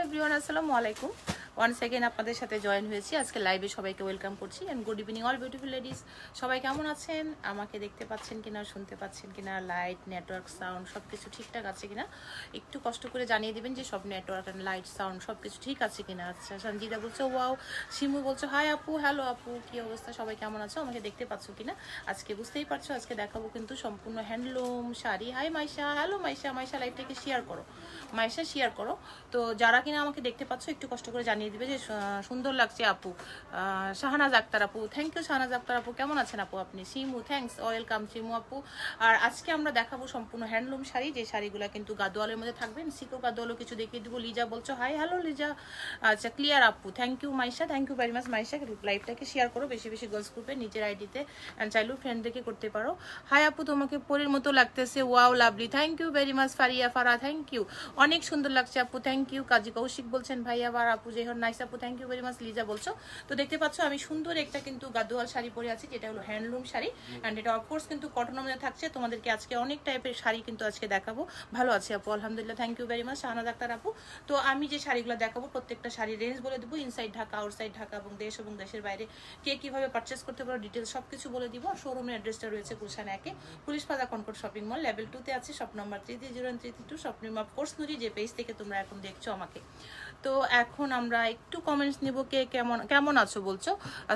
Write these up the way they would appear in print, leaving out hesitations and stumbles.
Everyone, আসসালামু আলাইকুম। Once again আপনাদের সাথে জয়েন হয়েছি আজকে লাইভে। সবাইকে ওয়েলকাম করছি and good evening all beautiful ladies. সবাই কেমন আছেন? আমাকে দেখতে পাচ্ছেন কিনা, শুনতে পাচ্ছেন কিনা, লাইট, নেটওয়ার্ক, সাউন্ড সব কিছু ঠিকঠাক আছে কিনা একটু কষ্ট করে জানিয়ে দিবেন যে সব নেটওয়ার্ক অ্যান্ড লাইট সাউন্ড সব কিছু ঠিক আছে কিনা। আচ্ছা, সঞ্জিদা বলছো ওয়াও, শিমু বলছো হাই আপু, হ্যালো আপু, কি অবস্থা, সবাই কেমন আছো, আমাকে দেখতে পাচ্ছ কিনা? আজকে বুঝতেই পারছো আজকে দেখাবো কিন্তু সম্পূর্ণ handloom sari. Hi Maisha, hello Maisha, Maisha লাইভটাকে শেয়ার করো, মাইশা শেয়ার করো। তো যারা কিনা আমাকে দেখতে পাচ্ছ একটু কষ্ট করে জানিয়ে দিবে যে সুন্দর লাগছে আপু। শাহনাজ আক্তার আপু, থ্যাংক ইউ শাহনাজ আক্তার আপু, কেমন আছেন আপু আপনি? শিমু থ্যাংকস, ওয়েলকাম শিমু আপু। আর আজকে আমরা দেখাবো সম্পূর্ণ হ্যান্ডলুম শাড়ি, যে শাড়িগুলো কিন্তু গাদোয়ালের মধ্যে থাকবেন। সিকো গাদোয়ালও কিছু দেখিয়ে দেবো। লিজা বলছো হাই, হ্যালো লিজা। আচ্ছা, ক্লিয়ার আপু, thank you Maisha, thank you very much Maisha. লাইভটাকে শেয়ার করো বেশি বেশি গার্লস গ্রুপে, নিজের আইডিতে, অ্যান্ড চাইলেও ফ্রেন্ডদেরকে করতে পারো। হাই আপু, তোমাকে পরীর মতো লাগতেছে, wow lovely, thank you very much Faria Fara, thank you, অনেক সুন্দর লাগছে আপু, থ্যাংক ইউ। কাজী কৌশিক বলছেন ভাইয়া বার আপু যেহর নাইস আপু, thank you very much. Liza বলছো, তো দেখতে পাচ্ছ আমি সুন্দর একটা কিন্তু গাদোয়াল শাড়ি পরে আছি, যেটা হলো হ্যান্ডলুম শাড়ি, অ্যান্ড এটা অফকোর্স কিন্তু কটনের মধ্যে থাকছে। তোমাদেরকে আজকে অনেক টাইপের শাড়ি কিন্তু আজকে দেখাবো। ভালো আছে আপু, আলহামদুলিল্লাহ, thank you very much Shahnaz Akter আপু। তো আমি যে শাড়িগুলো দেখাবো প্রত্যেকটা শাড়ির রেঞ্জ বলে দেবো, ইনসাইড ঢাকা, আউটসাইড ঢাকা, এবং দেশের বাইরে কে কিভাবে পারচেস করতে পারো ডিটেলস সবকিছু বলে দিব। শোরুমের অ্যাড্রেসটা রয়েছে গুলশান 1-এ, police plaza Concord shopping mall, level 2-তে আছে, shop number 330332, Swapnim of course Nuri, যে পেজ থেকে তোমরা এখন দেখছো আমাকে। তো এখন আমরা একটু কমেন্টস নিব, কে কেমন কেমন আছো বলছো।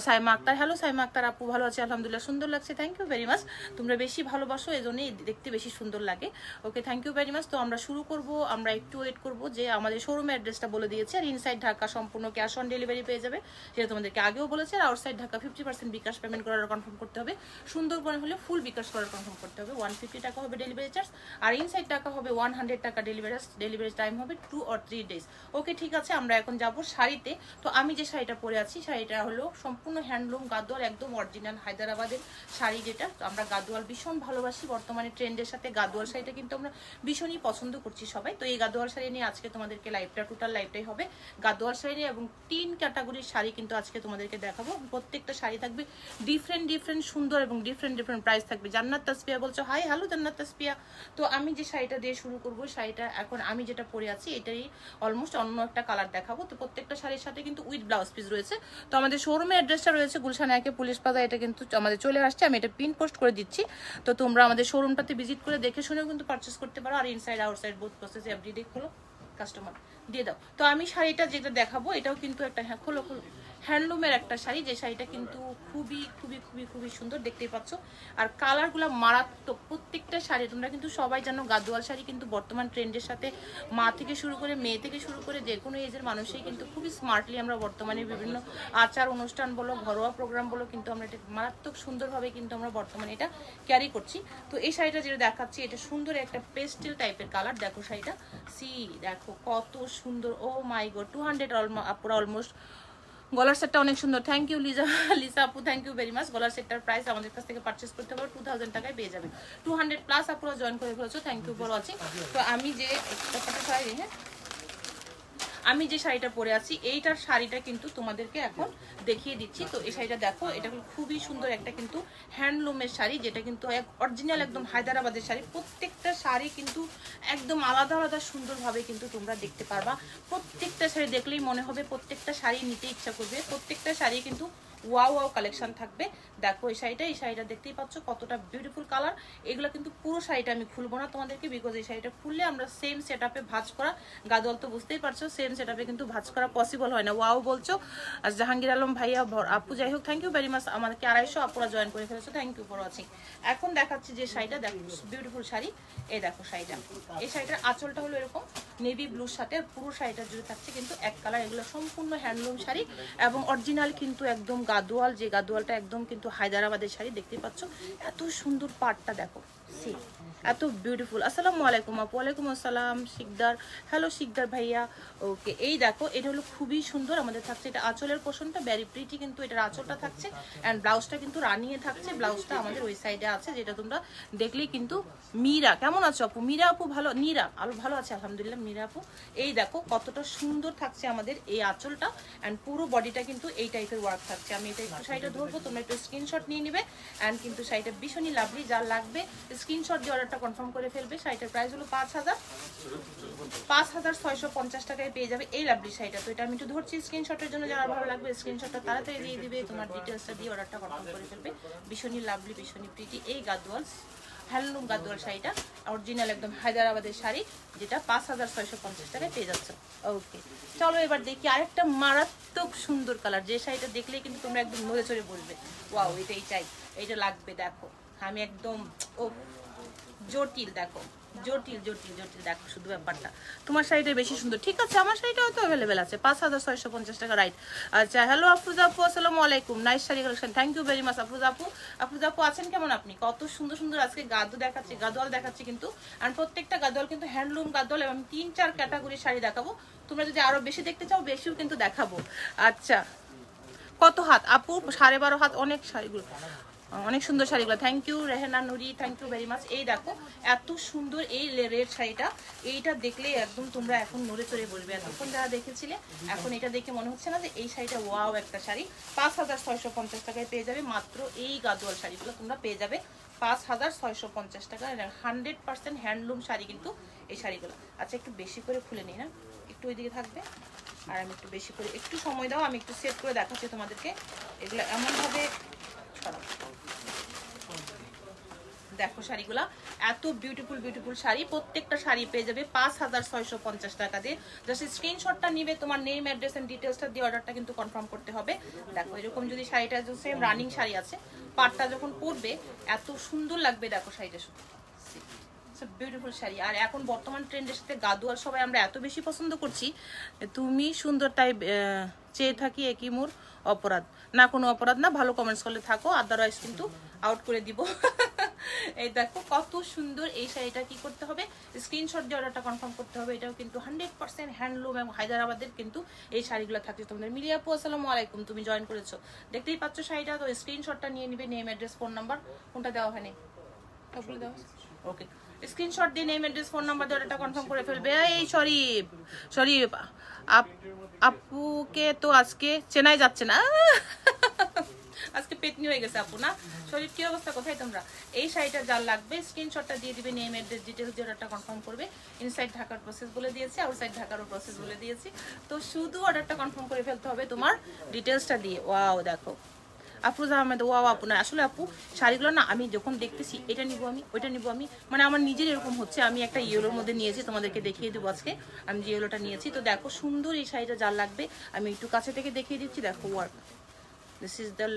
সাইমা আক্তার, হ্যালো সাইমা আক্তার আপু, ভালো আছে আলহামদুলিল্লাহ, সুন্দর লাগছে, থ্যাংক ইউ ভেরি মাচ। তোমরা বেশি ভালোবাসো, এই জন্যই দেখতে বেশি সুন্দর লাগে। ওকে, থ্যাংক ইউ ভেরি মাচ। তো আমরা শুরু করব, আমরা একটু ওয়েট করব, যে আমাদের শোরুমের অ্যাড্রেসটা বলে দিয়েছে। আর ইনসাইড ঢাকা সম্পূর্ণ ক্যাশ অন ডেলিভারি পেয়ে যাবে, সেটা তোমাদেরকে আগেও বলেছে। আর আউটসাইড ঢাকা 50% বিকাশ পেমেন্ট করার কনফার্ম করতে হবে। সুন্দরবন হলে ফুল বিকাশ করার কনফার্ম করতে হবে। 150 টাকা হবে ডেলিভারি চার্জ, আর ইনসাইড টাকা হবে 100 টাকা ডেলিভারি টাইম হবে 2 or 3 days। ওকে, ঠিক আছে, আমরা এখন যাব শাড়িতে। তো আমি যে শাড়িটা পরে আছি, শাড়িটা হলো সম্পূর্ণ হ্যান্ডলুম গাদোয়াল, একদম অরিজিনাল হায়দ্রাবাদের শাড়ি, যেটা আমরা গাদোয়াল ভীষণ ভালোবাসি। বর্তমানে ট্রেন্ডের সাথে গাদোয়াল শাড়িটা কিন্তু আমরা ভীষণই পছন্দ করছি সবাই। তো এই গাদোয়াল শাড়ি নিয়ে আজকে তোমাদেরকে লাইভটা, টোটাল লাইভটাই হবে গাদোয়াল শাড়ি নিয়ে, এবং 3 ক্যাটাগরির শাড়ি কিন্তু আজকে তোমাদেরকে দেখাবো। প্রত্যেকটা শাড়ি থাকবে ডিফারেন্ট সুন্দর, এবং ডিফারেন্ট প্রাইস থাকবে। জান্নাত তাসপিয়া বলছো হাই, হ্যালো জান্নাত তাসপিয়া। তো আমি যে শাড়িটা দিয়ে শুরু করবো, শাড়িটা এখন আমি যেটা পরে আছি এটাই অলমোস্ট অন্য একটা কালার দেখাবো। তো প্রত্যেকটা শাড়ির সাথে কিন্তু উইথ ব্লাউজ পিস রয়েছে। তো আমাদের শোরুমের অ্যাড্রেসটা রয়েছে গুলশান 1-এ, পুলিশ প্লাজা, এটা কিন্তু আমাদের চলে আসছে, আমি এটা পিন পোস্ট করে দিচ্ছি। তো তোমরা আমাদের শোরুমটাতে ভিজিট করে দেখে শুনেও কিন্তু পারচেস করতে পারো। আর inside outside both process everyday খোলো, কাস্টমার দিয়ে দাও। তো আমি শাড়িটা যেটা দেখাবো এটাও কিন্তু একটা খোলো হ্যান্ডলুমের একটা শাড়ি, যে শাড়িটা কিন্তু খুবই সুন্দর, দেখতেই পাচ্ছ। আর কালারগুলো মারাত্মক প্রত্যেকটা শাড়ি। তোমরা কিন্তু সবাই জানো গাদোয়াল শাড়ি কিন্তু বর্তমান ট্রেন্ডের সাথে মা থেকে শুরু করে মেয়ে থেকে শুরু করে যে কোনো এজের মানুষই কিন্তু খুবই স্মার্টলি আমরা বর্তমানে বিভিন্ন আচার অনুষ্ঠান বলো, ঘরোয়া প্রোগ্রাম বলো, কিন্তু আমরা এটা মারাত্মক সুন্দরভাবে কিন্তু আমরা বর্তমানে এটা ক্যারি করছি। তো এই শাড়িটা যেটা দেখাচ্ছি, এটা সুন্দর একটা পেস্টেল টাইপের কালার। দেখো শাড়িটা, দেখো কত সুন্দর, ও মাই গড, 200 আপুরা অলমোস্ট। গলার সেটটা অনেক সুন্দর, থ্যাংক ইউ লিসা আপু, থ্যাংক ইউ ভেরি মাচ। গলার সেটটার প্রাইস আমাদের কাছ থেকে পারচেস করতে পারো 2000 টাকায় পেয়ে যাবে। 200+ আপুরা জয়েন করে ফেলেছো, থ্যাংক ইউ ফর ওয়াচিং। তো আমি যে আমি যে শাড়িটা পরে আছি, এইটার শাড়িটা কিন্তু তোমাদেরকে এখন দেখিয়ে দিচ্ছি। তো এই শাড়িটা দেখো, এটা খুবই সুন্দর একটা কিন্তু হ্যান্ডলুমের শাড়ি, যেটা কিন্তু অরিজিনাল একদম হায়দ্রাবাদের শাড়ি। প্রত্যেকটা শাড়ি কিন্তু একদম আলাদা সুন্দরভাবে কিন্তু তোমরা দেখতে পারবা। প্রত্যেকটা শাড়ি দেখলেই মনে হবে প্রত্যেকটা শাড়ি নিতে ইচ্ছা করবে। প্রত্যেকটা শাড়ি কিন্তু ওয়াও কালেকশন থাকবে। দেখো এই শাড়িটা দেখতেই পাচ্ছ কতটা বিউটিফুল কালার। এগুলো কিন্তু পুরো শাড়িটা আমি খুলবো না তোমাদেরকে, বিকজ এই শাড়িটা খুললে আমরা সেম সেটআপে ভাঁজ করা, গাদোয়াল তো বুঝতেই পারছো, সেম সেটআপে কিন্তু ভাঁজ করা পসিবল হয় না। ওয়াও বলছো, আর জাহাঙ্গীর আলম ভাইয়া আপু, যাই হোক থ্যাংক ইউ ভেরি মাচ। আমাদেরকে 250 আপুরা জয়েন করে ফেলেছো, থ্যাংক ইউ ফর ওয়াচিং। এখন দেখাচ্ছি যে শাড়িটা, দেখো বিউটিফুল শাড়ি। এই দেখো শাড়িটা, এই শাড়িটার আঁচলটা হলো এরকম নেভি ব্লুর সাথে, পুরো শাড়িটা জুড়ে থাকছে কিন্তু এক কালার। এগুলো সম্পূর্ণ হ্যান্ডলুম শাড়ি, এবং অরিজিনাল কিন্তু একদম গাদোয়াল, যে গাদোয়ালটা একদম কিন্তু হায়দ্রাবাদের শাড়ি। দেখতে পাচ্ছ এত সুন্দর পাটটা, দেখো এত বিউটিফুল। আসসালামু আলাইকুম আপু। ওয়ালাইকুম আসসালাম শিকদার, হ্যালো শিকদার ভাইয়া। ওকে, এই দেখো এটা হলো খুবই সুন্দর আমাদের থাকছে। এটা আঁচলের পোর্শনটা ভেরি প্রিটি, কিন্তু এটার আঁচলটা থাকছে, অ্যান্ড ব্লাউজটা কিন্তু রানিয়ে থাকছে। ব্লাউজটা আমাদের ওই সাইডে আছে, যেটা তোমরা দেখলেই কিন্তু। মীরা কেমন আছো আপু? মীরা আপু ভালো, নীরা আলো ভালো আছে আলহামদুলিল্লাহ। মীরা আপু, এই দেখো কতটা সুন্দর থাকছে আমাদের এই আঁচলটা, অ্যান্ড পুরো বডিটা কিন্তু এই টাইপের ওয়ার্ক থাকছে। আমি এটা একটু শাড়িটা ধরবো, তোমরা একটু স্ক্রিনশট নিয়ে নিবে। অ্যান্ড কিন্তু শাড়িটা ভীষণই লাভলি, যা লাগবে স্ক্রিনশট দিয়ে অর্ডারটা কনফার্ম করে ফেলবে। শাড়িটার প্রাইস হলো 5,650 টাকায় পেয়ে যাবে এই লাভলি শাড়িটা। তো এটা আমি একটু ধরছি স্ক্রিনশটের জন্য, যারা ভালো লাগবে স্ক্রিনশটটা তাড়াতাড়ি দিয়ে দিবে, তোমার ডিটেলসটা দিয়ে অর্ডারটা কনফার্ম করে ফেলবে। ভীষণই লাভলি, ভীষণই প্রিটি এই গাদওয়াল হ্যান্ডলুম গাদওয়াল শাড়িটা, অরিজিনাল একদম হায়দ্রাবাদের শাড়ি, যেটা 5,650 টাকায় পেয়ে যাচ্ছে। ওকে, চলো এবার দেখি আরেকটা মারাত্মক সুন্দর কালার, যে শাড়িটা দেখলেই কিন্তু তোমরা একদম নড়ে চড়ে বলবে ওয়াও এটাই চাই, এইটা লাগবে। দেখো আমি একদম ও জটিল, দেখো জটিল জটিল জটিল, দেখো শুধু ব্যাপারটা। তোমার শাড়িটা বেশি সুন্দর, ঠিক আছে, আমার শাড়িটাও তো অ্যাভেলেবেল আছে 5,650 টাকা, রাইট। আচ্ছা, হ্যালো আফরোজা আপু, আসসালামু আলাইকুম, nice sari collection, thank you very much Afroza আপু। আফরোজা আপু আছেন কেমন আপনি? কত সুন্দর সুন্দর আজকে গাদু দেখাচ্ছি, গাদোয়াল দেখাচ্ছি কিন্তু, আর প্রত্যেকটা গাদোয়াল কিন্তু হ্যান্ডলুম গাদোয়াল, এবং 3-4 ক্যাটাগরির শাড়ি দেখাবো। তোমরা যদি আরো বেশি দেখতে চাও বেশিও কিন্তু দেখাবো। আচ্ছা, কত হাত আপু? 12.5 হাত, অনেক শাড়িগুলো, অনেক সুন্দর শাড়িগুলো, thank you Rehena Nuri, thank you very much. এই দেখো এত সুন্দর এই রেড শাড়িটা, এইটা দেখলে একদম তোমরা এখন নড়ে চড়ে বলবে, এতক্ষণ যারা দেখেছিলে এখন এটা দেখে মনে হচ্ছে না যে এই শাড়িটা ওয়াও একটা শাড়ি। 5,650 টাকায় পেয়ে যাবে মাত্র এই গাদোয়াল শাড়িগুলো, তোমরা পেয়ে যাবে 5,650 টাকা, 100% হ্যান্ডলুম শাড়ি কিন্তু এই শাড়িগুলো। আচ্ছা, একটু বেশি করে খুলে নিই না, একটু ওইদিকে থাকবে, আর আমি একটু বেশি করে, একটু সময় দাও, আমি একটু সেট করে দেখাচ্ছি তোমাদেরকে। এগুলো এমনভাবে দেখো শাড়িগুলা এত বিউটিফুল বিউটিফুল শাড়ি, প্রত্যেকটা শাড়ি পেয়ে যাবে 5,650 টাকা দিয়ে। জাস্ট স্ক্রিনশটটা নিবে, তোমার নেম অ্যাড্রেস এন্ড ডিটেলসটা দিয়ে অর্ডারটা কিন্তু কনফার্ম করতে হবে। দেখো এরকম যদি শাড়িটা সেম রানিং শাড়ি আছে, পাটটা যখন পরবে এত সুন্দর লাগবে, দেখো শাড়িটা শুধু বিউটিফুল শাড়ি। আর এখন বর্তমান ট্রেন্ডের সাথে গাদোয়াল সবাই আমরা এত বেশি পছন্দ করছি, তুমি সুন্দর তাই চেয়ে থাকি, একই মোর অপরাধ না, কোনো অপরাধ না, ভালো কমেন্টস করলে থাকো, আদারওয়াইজ কিন্তু আউট করে দিব। এই দেখো কত সুন্দর এই শাড়িটা, কি করতে হবে স্ক্রিনশট দিয়ে অর্ডারটা কনফার্ম করতে হবে। এটাও কিন্তু 100% হ্যান্ডলুম এবং হায়দ্রাবাদের কিন্তু এই শাড়িগুলো থাকছে তোমাদের। মিলিয়া আপু আসসালামু আলাইকুম, তুমি জয়েন করেছো, দেখতেই পাচ্ছ শাড়িটা, তো স্ক্রিনশটটা নিয়ে নিবে, নেম অ্যাড্রেস ফোন নাম্বার, কোনটা দেওয়া হয়নি ওগুলো দেওয়া, ওকে, স্ক্রিনশট দিয়ে নেম অ্যাড্রেস ফোন নাম্বার দিয়ে অর্ডারটা কনফার্ম করে ফেলবে। এই শরীফ শরীফ আপুকে তো আজকে চেনাই যাচ্ছে না, আজকে পেতনি হয়ে গেছে আপু না। শরীফ কি অবস্থা, কোথায় তোমরা? এই শাড়িটা যার লাগবে স্ক্রিনশটটা দিয়ে দিবে, নেম অ্যাড্রেস ডিটেলস দিয়ে অর্ডারটা কনফার্ম করবে। ইনসাইড ঢাকার প্রসেস বলে দিয়েছি, আউটসাইড ঢাকারও প্রসেস বলে দিয়েছি, তো শুধু অর্ডারটা কনফার্ম করে ফেলতে হবে তোমার ডিটেলসটা দিয়ে। ওয়াও দেখো আফরোজা আহমেদ, ওয়াও আপু না, আসলে আপু শাড়িগুলো না আমি যখন দেখতেছি এটা নিবো আমি, ওইটা নিবো আমি, মানে আমার নিজের এরকম হচ্ছে। আমি একটা ইয়েলোর মধ্যে নিয়েছি, তোমাদেরকে দেখিয়ে দেবো আজকে আমি যে ইয়েলোটা নিয়েছি। তো দেখো সুন্দর এই শাড়িটা যার লাগবে আমি একটু কাছে থেকে দেখিয়ে দিচ্ছি। দেখো work, this is the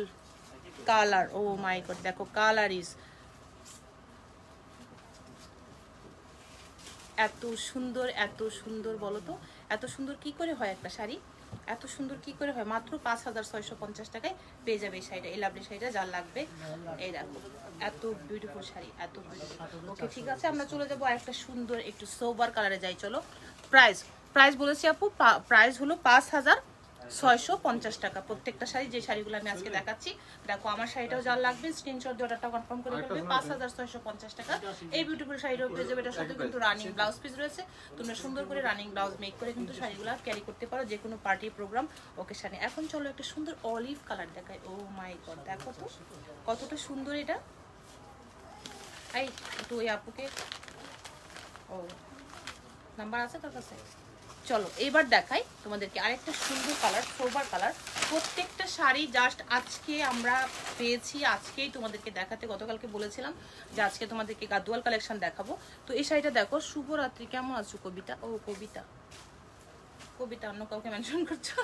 colour, oh my god, দেখো কালার ইজ এত সুন্দর, এত সুন্দর, বলো তো এত সুন্দর কি করে হয় একটা শাড়ি, এত সুন্দর কি করে হয়? মাত্র 5,650 টাকায় পেয়ে যাবে এই শাড়িটা, এই লাভলি শাড়িটা যার লাগবে। এই দেখো এত বিউটিফুল শাড়ি, এত বিউটিফুল। ওকে ঠিক আছে, আমরা চলে যাবো আরেকটা সুন্দর একটু সোবার কালারে যাই, চলো। প্রাইস প্রাইস বলেছি আপু, প্রাইস হলো 5,650 টাকা প্রত্যেকটা শাড়ি, যে শাড়িগুলো আমি আজকে দেখাচ্ছি। দেখো আমার শাড়িটাও যার লাগবে স্ক্রিনশট দিয়ে অর্ডারটা কনফার্ম করে ফেলবে, 5,650 টাকা এই বিউটিফুল শাড়িটাও পেয়ে যাবে। এটার সাথে কিন্তু রানিং ব্লাউজ পিস রয়েছে, তোমরা সুন্দর করে রানিং ব্লাউজ মেক করে কিন্তু শাড়িগুলো ক্যারি করতে পারো যে কোনো পার্টি প্রোগ্রাম ওকেশনে। এখন চলো একটা সুন্দর অলিভ কালার দেখাই, ও মাই গড দেখো তো কতটা সুন্দর এটা। এই একটু ওই আপুকে, ও নাম্বার আছে তোর কাছে? চলো এবার দেখাই তোমাদেরকে আরেকটা সুন্দর কালার, সোবার কালার। প্রত্যেকটা শাড়ি জাস্ট আজকে আমরা পেয়েছি, আজকেই তোমাদেরকে দেখাতে, গতকালকে বলেছিলাম যে আজকে তোমাদেরকে গাদোয়াল কালেকশন দেখাবো। তো এই শাড়িটা দেখো, শুভরাত্রি, কেমন আছো কবিতা? ও কবিতা, কবিতা অন্য কাউকে মেনশন করছো।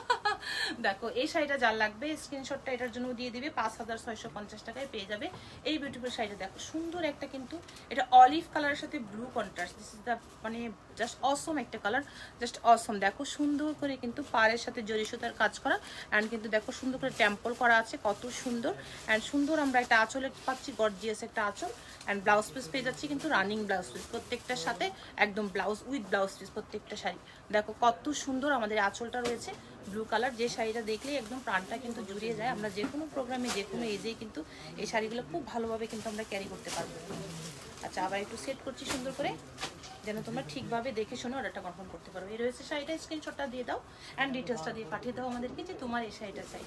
দেখো এই শাড়িটা যার লাগবে স্ক্রিনশটটা এটার জন্য দিয়ে দিবে, 5,650 টাকায় পেয়ে যাবে এই বিউটিফুল শাড়িটা। দেখো সুন্দর একটা কিন্তু এটা অলিভ কালারের সাথে blue contrast, this is the মানে জাস্ট অসম একটা কালার, জাস্ট অসম। দেখো সুন্দর করে কিন্তু পাড়ের সাথে জরি সুতার কাজ করা, অ্যান্ড কিন্তু দেখো সুন্দর করে টেম্পল করা আছে, কত সুন্দর। অ্যান্ড সুন্দর আমরা একটা আঁচলে পাচ্ছি, গর্জিয়াস একটা আঁচল, অ্যান্ড ব্লাউজ পিস পেয়ে যাচ্ছি কিন্তু রানিং ব্লাউজ পিস প্রত্যেকটার সাথে, একদম ব্লাউজ উইথ ব্লাউজ পিস প্রত্যেকটা শাড়ি। দেখো কত সুন্দর আমাদের আঁচলটা রয়েছে ব্লু কালার, যে শাড়িটা দেখলেই একদম প্রাণটা কিন্তু জুড়িয়ে যায়। আমরা যে কোনো প্রোগ্রামে যে কোনো এজেই কিন্তু এই শাড়িগুলো খুব ভালোভাবে কিন্তু আমরা ক্যারি করতে পারবো। আচ্ছা আবার একটু সেট করছি সুন্দর করে, যেন তোমরা ঠিকভাবে দেখে শুনে অর্ডারটা কনফার্ম করতে পারো। এই রয়েছে শাড়িটা, স্ক্রিনশটটা দিয়ে দাও অ্যান্ড ডিটেলসটা দিয়ে পাঠিয়ে দাও আমাদেরকে যে তোমার এই শাড়িটা চাই।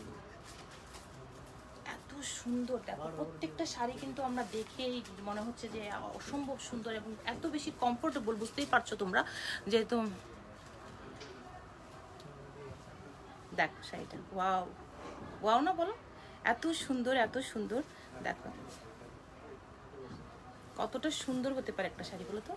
এত সুন্দর দেখো, প্রত্যেকটা শাড়ি কিন্তু আমরা দেখেই মনে হচ্ছে যে অসম্ভব সুন্দর এবং এত বেশি কমফোর্টেবল, বুঝতেই পারছো তোমরা যেহেতু। দেখো শাড়িটা, ওয়াও ওয়াও না বলো, এত সুন্দর এত সুন্দর। দেখো কতটা সুন্দর হতে পারে একটা শাড়ি, বলো তো।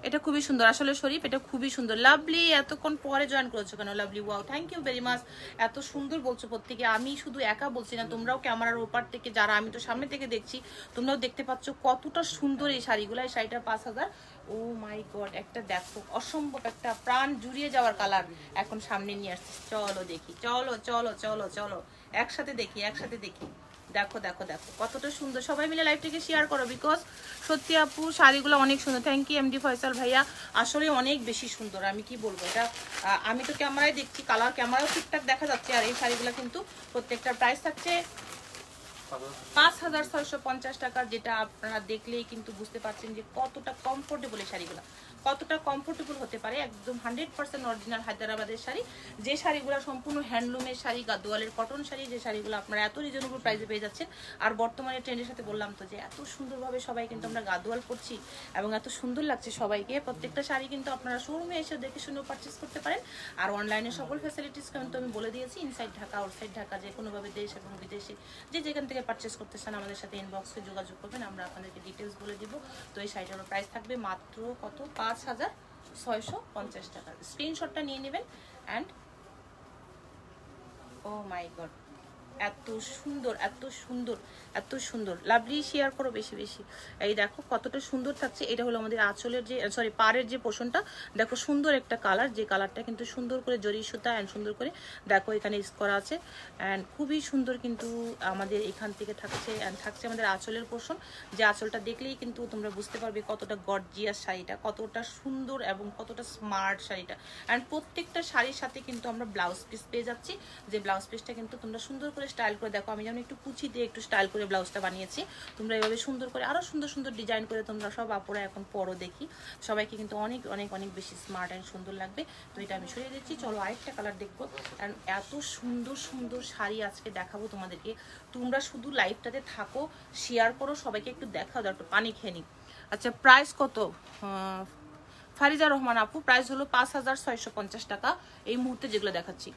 এটা খুবই সুন্দর আসলে শরীফ, এটা খুবই সুন্দর। লাভলি, এতক্ষণ পরে জয়েন করেছো কেন Lovely? Wow, thank you very much. এত সুন্দর বলছো প্রত্যেকে, আমি শুধু একা বলছি না, তোমরাও ক্যামেরার ওপার থেকে যারা, আমি তো সামনে থেকে দেখছি, তোমরাও দেখতে পাচ্ছ কতটা সুন্দর এই শাড়িগুলো। এই শাড়িটা 5000। ও মাই গড, একটা দেখো অসম্ভব একটা প্রাণ জুড়িয়ে যাওয়ার কালার এখন সামনে নিয়ে আসছে। চলো দেখি, চলো চলো চলো চলো একসাথে দেখি, একসাথে দেখি। দেখো দেখো দেখো কতটা সুন্দর, সবাই মিলে লাইভটাকে শেয়ার করো, বিকজ সত্যি আপু শাড়িগুলো অনেক সুন্দর। থ্যাংক ইউ এমডি ফয়সাল ভাইয়া, আসলে অনেক বেশি সুন্দর। আমি কি বলবো, এটা আমি তো ক্যামেরায় দেখছি, কালার ক্যামেরাও ঠিকঠাক দেখা যাচ্ছে। আর এই শাড়িগুলো কিন্তু প্রত্যেকটার প্রাইস থাকছে 5650 টাকা, যেটা আপনারা দেখলেই কিন্তু বুঝতে পারছেন যে কতটা কমফোর্টেবল এই শাড়িগুলো, কতটা কমফোর্টেবল হতে পারে। একদম 100% অরিজিনাল হায়দ্রাবাদের শাড়ি, যে শাড়িগুলো সম্পূর্ণ হ্যান্ডলুমের শাড়ি, গাদোয়ালের কটন শাড়ি, যে শাড়িগুলো আপনারা এত রিজনেবল প্রাইসে পেয়ে যাচ্ছেন। আর বর্তমানে ট্রেন্ডের সাথে বললাম তো যে এত সুন্দরভাবে সবাই কিন্তু আমরা গাদোয়াল করছি এবং এত সুন্দর লাগছে সবাইকে। প্রত্যেকটা শাড়ি কিন্তু আপনারা শোরুমে এসে দেখে শুনেও পারচেস করতে পারেন। আর অনলাইনে সকল ফ্যাসিলিটিস কিন্তু আমি বলে দিয়েছি, ইনসাইড ঢাকা আউটসাইড ঢাকা যে কোনোভাবে দেশ এবং বিদেশে যে যেখান থেকে পারচেস করতে চান আমাদের সাথে ইনবক্সে যোগাযোগ করবেন, আমরা আপনাদেরকে ডিটেলস বলে দিব। তো এই শাড়িটার প্রাইস থাকবে মাত্র কত, 5650 টাকা। স্ক্রিনশটটা নিয়ে নেবেন। অ্যান্ড ও মাই গড, এত সুন্দর এত সুন্দর এত সুন্দর। লাভলি শেয়ার করো বেশি বেশি। এই দেখো কতটা সুন্দর থাকছে। এটা হলো আমাদের আঁচলের যে সরি পাড়ের যে পোর্শনটা, দেখো সুন্দর একটা কালার, যে কালারটা কিন্তু সুন্দর করে জরি সুতা অ্যান্ড সুন্দর করে দেখো এখানে ইউজ করা আছে। অ্যান্ড খুবই সুন্দর কিন্তু আমাদের এখান থেকে থাকছে। অ্যান্ড থাকছে আমাদের আঁচলের পোর্শন, যে আঁচলটা দেখলেই কিন্তু তোমরা বুঝতে পারবে কতটা গর্জিয়াস শাড়িটা, কতটা সুন্দর এবং কতটা স্মার্ট শাড়িটা। অ্যান্ড প্রত্যেকটা শাড়ির সাথে কিন্তু আমরা ব্লাউজ পিস পেয়ে যাচ্ছি, যে ব্লাউজ পিসটা কিন্তু তোমরা সুন্দর করে স্টাইল করে দেখো। আমি যেমন একটু কুচি দিয়ে একটু স্টাইল করে ব্লাউজটা বানিয়েছি, তোমরা এভাবে সুন্দর করে আরো সুন্দর সুন্দর ডিজাইন করে তোমরা সব আপুরা এখন পরো, দেখি সবাইকে কিন্তু অনেক অনেক অনেক বেশি স্মার্ট অ্যান্ড সুন্দর লাগবে। তো এটা আমি সরিয়ে দিচ্ছি, চলো আরেকটা কালার দেখবো। অ্যান্ড এত সুন্দর সুন্দর শাড়ি আজকে দেখাবো তোমাদেরকে, তোমরা শুধু লাইভটাতে থাকো, শেয়ার করো, সবাইকে একটু দেখাও, দাও একটু পানি খেয়ে নি। আচ্ছা প্রাইস কত? ফারিজা রহমান আপু, প্রাইস হলো 5650 টাকা এই মুহূর্তে যেগুলো দেখাচ্ছি।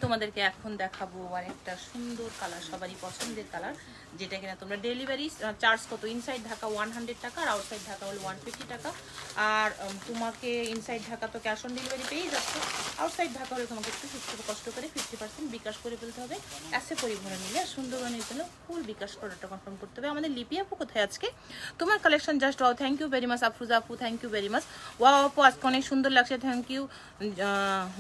তোমাদেরকে এখন দেখাবো আর একটা সুন্দর কালার, সবারই পছন্দের কালার, যেটা কিনা তোমরা ডেলিভারি চার্জ কত, ইনসাইড ঢাকা 100 টাকা আর আউটসাইড ঢাকা হলো 150 টাকা। আর তোমাকে ইনসাইড ঢাকা তো ক্যাশ অন ডেলিভারি পেয়েই যাচ্ছে, আউটসাইড ঢাকা হলে তোমাকে একটু কষ্ট করে 50% বিকাশ করে ফেলতে হবে। অ্যাসে পরিবহনে নিলে সুন্দরবনের জন্য ফুল বিকাশ করাটা কনফার্ম করতে হবে। আমাদের লিপি আপু কোথায় আজকে? তোমার collection just wow, thank you very much Afruza আপু, thank you very much. Wow আপু আজকে অনেক সুন্দর লাগছে, থ্যাংক ইউ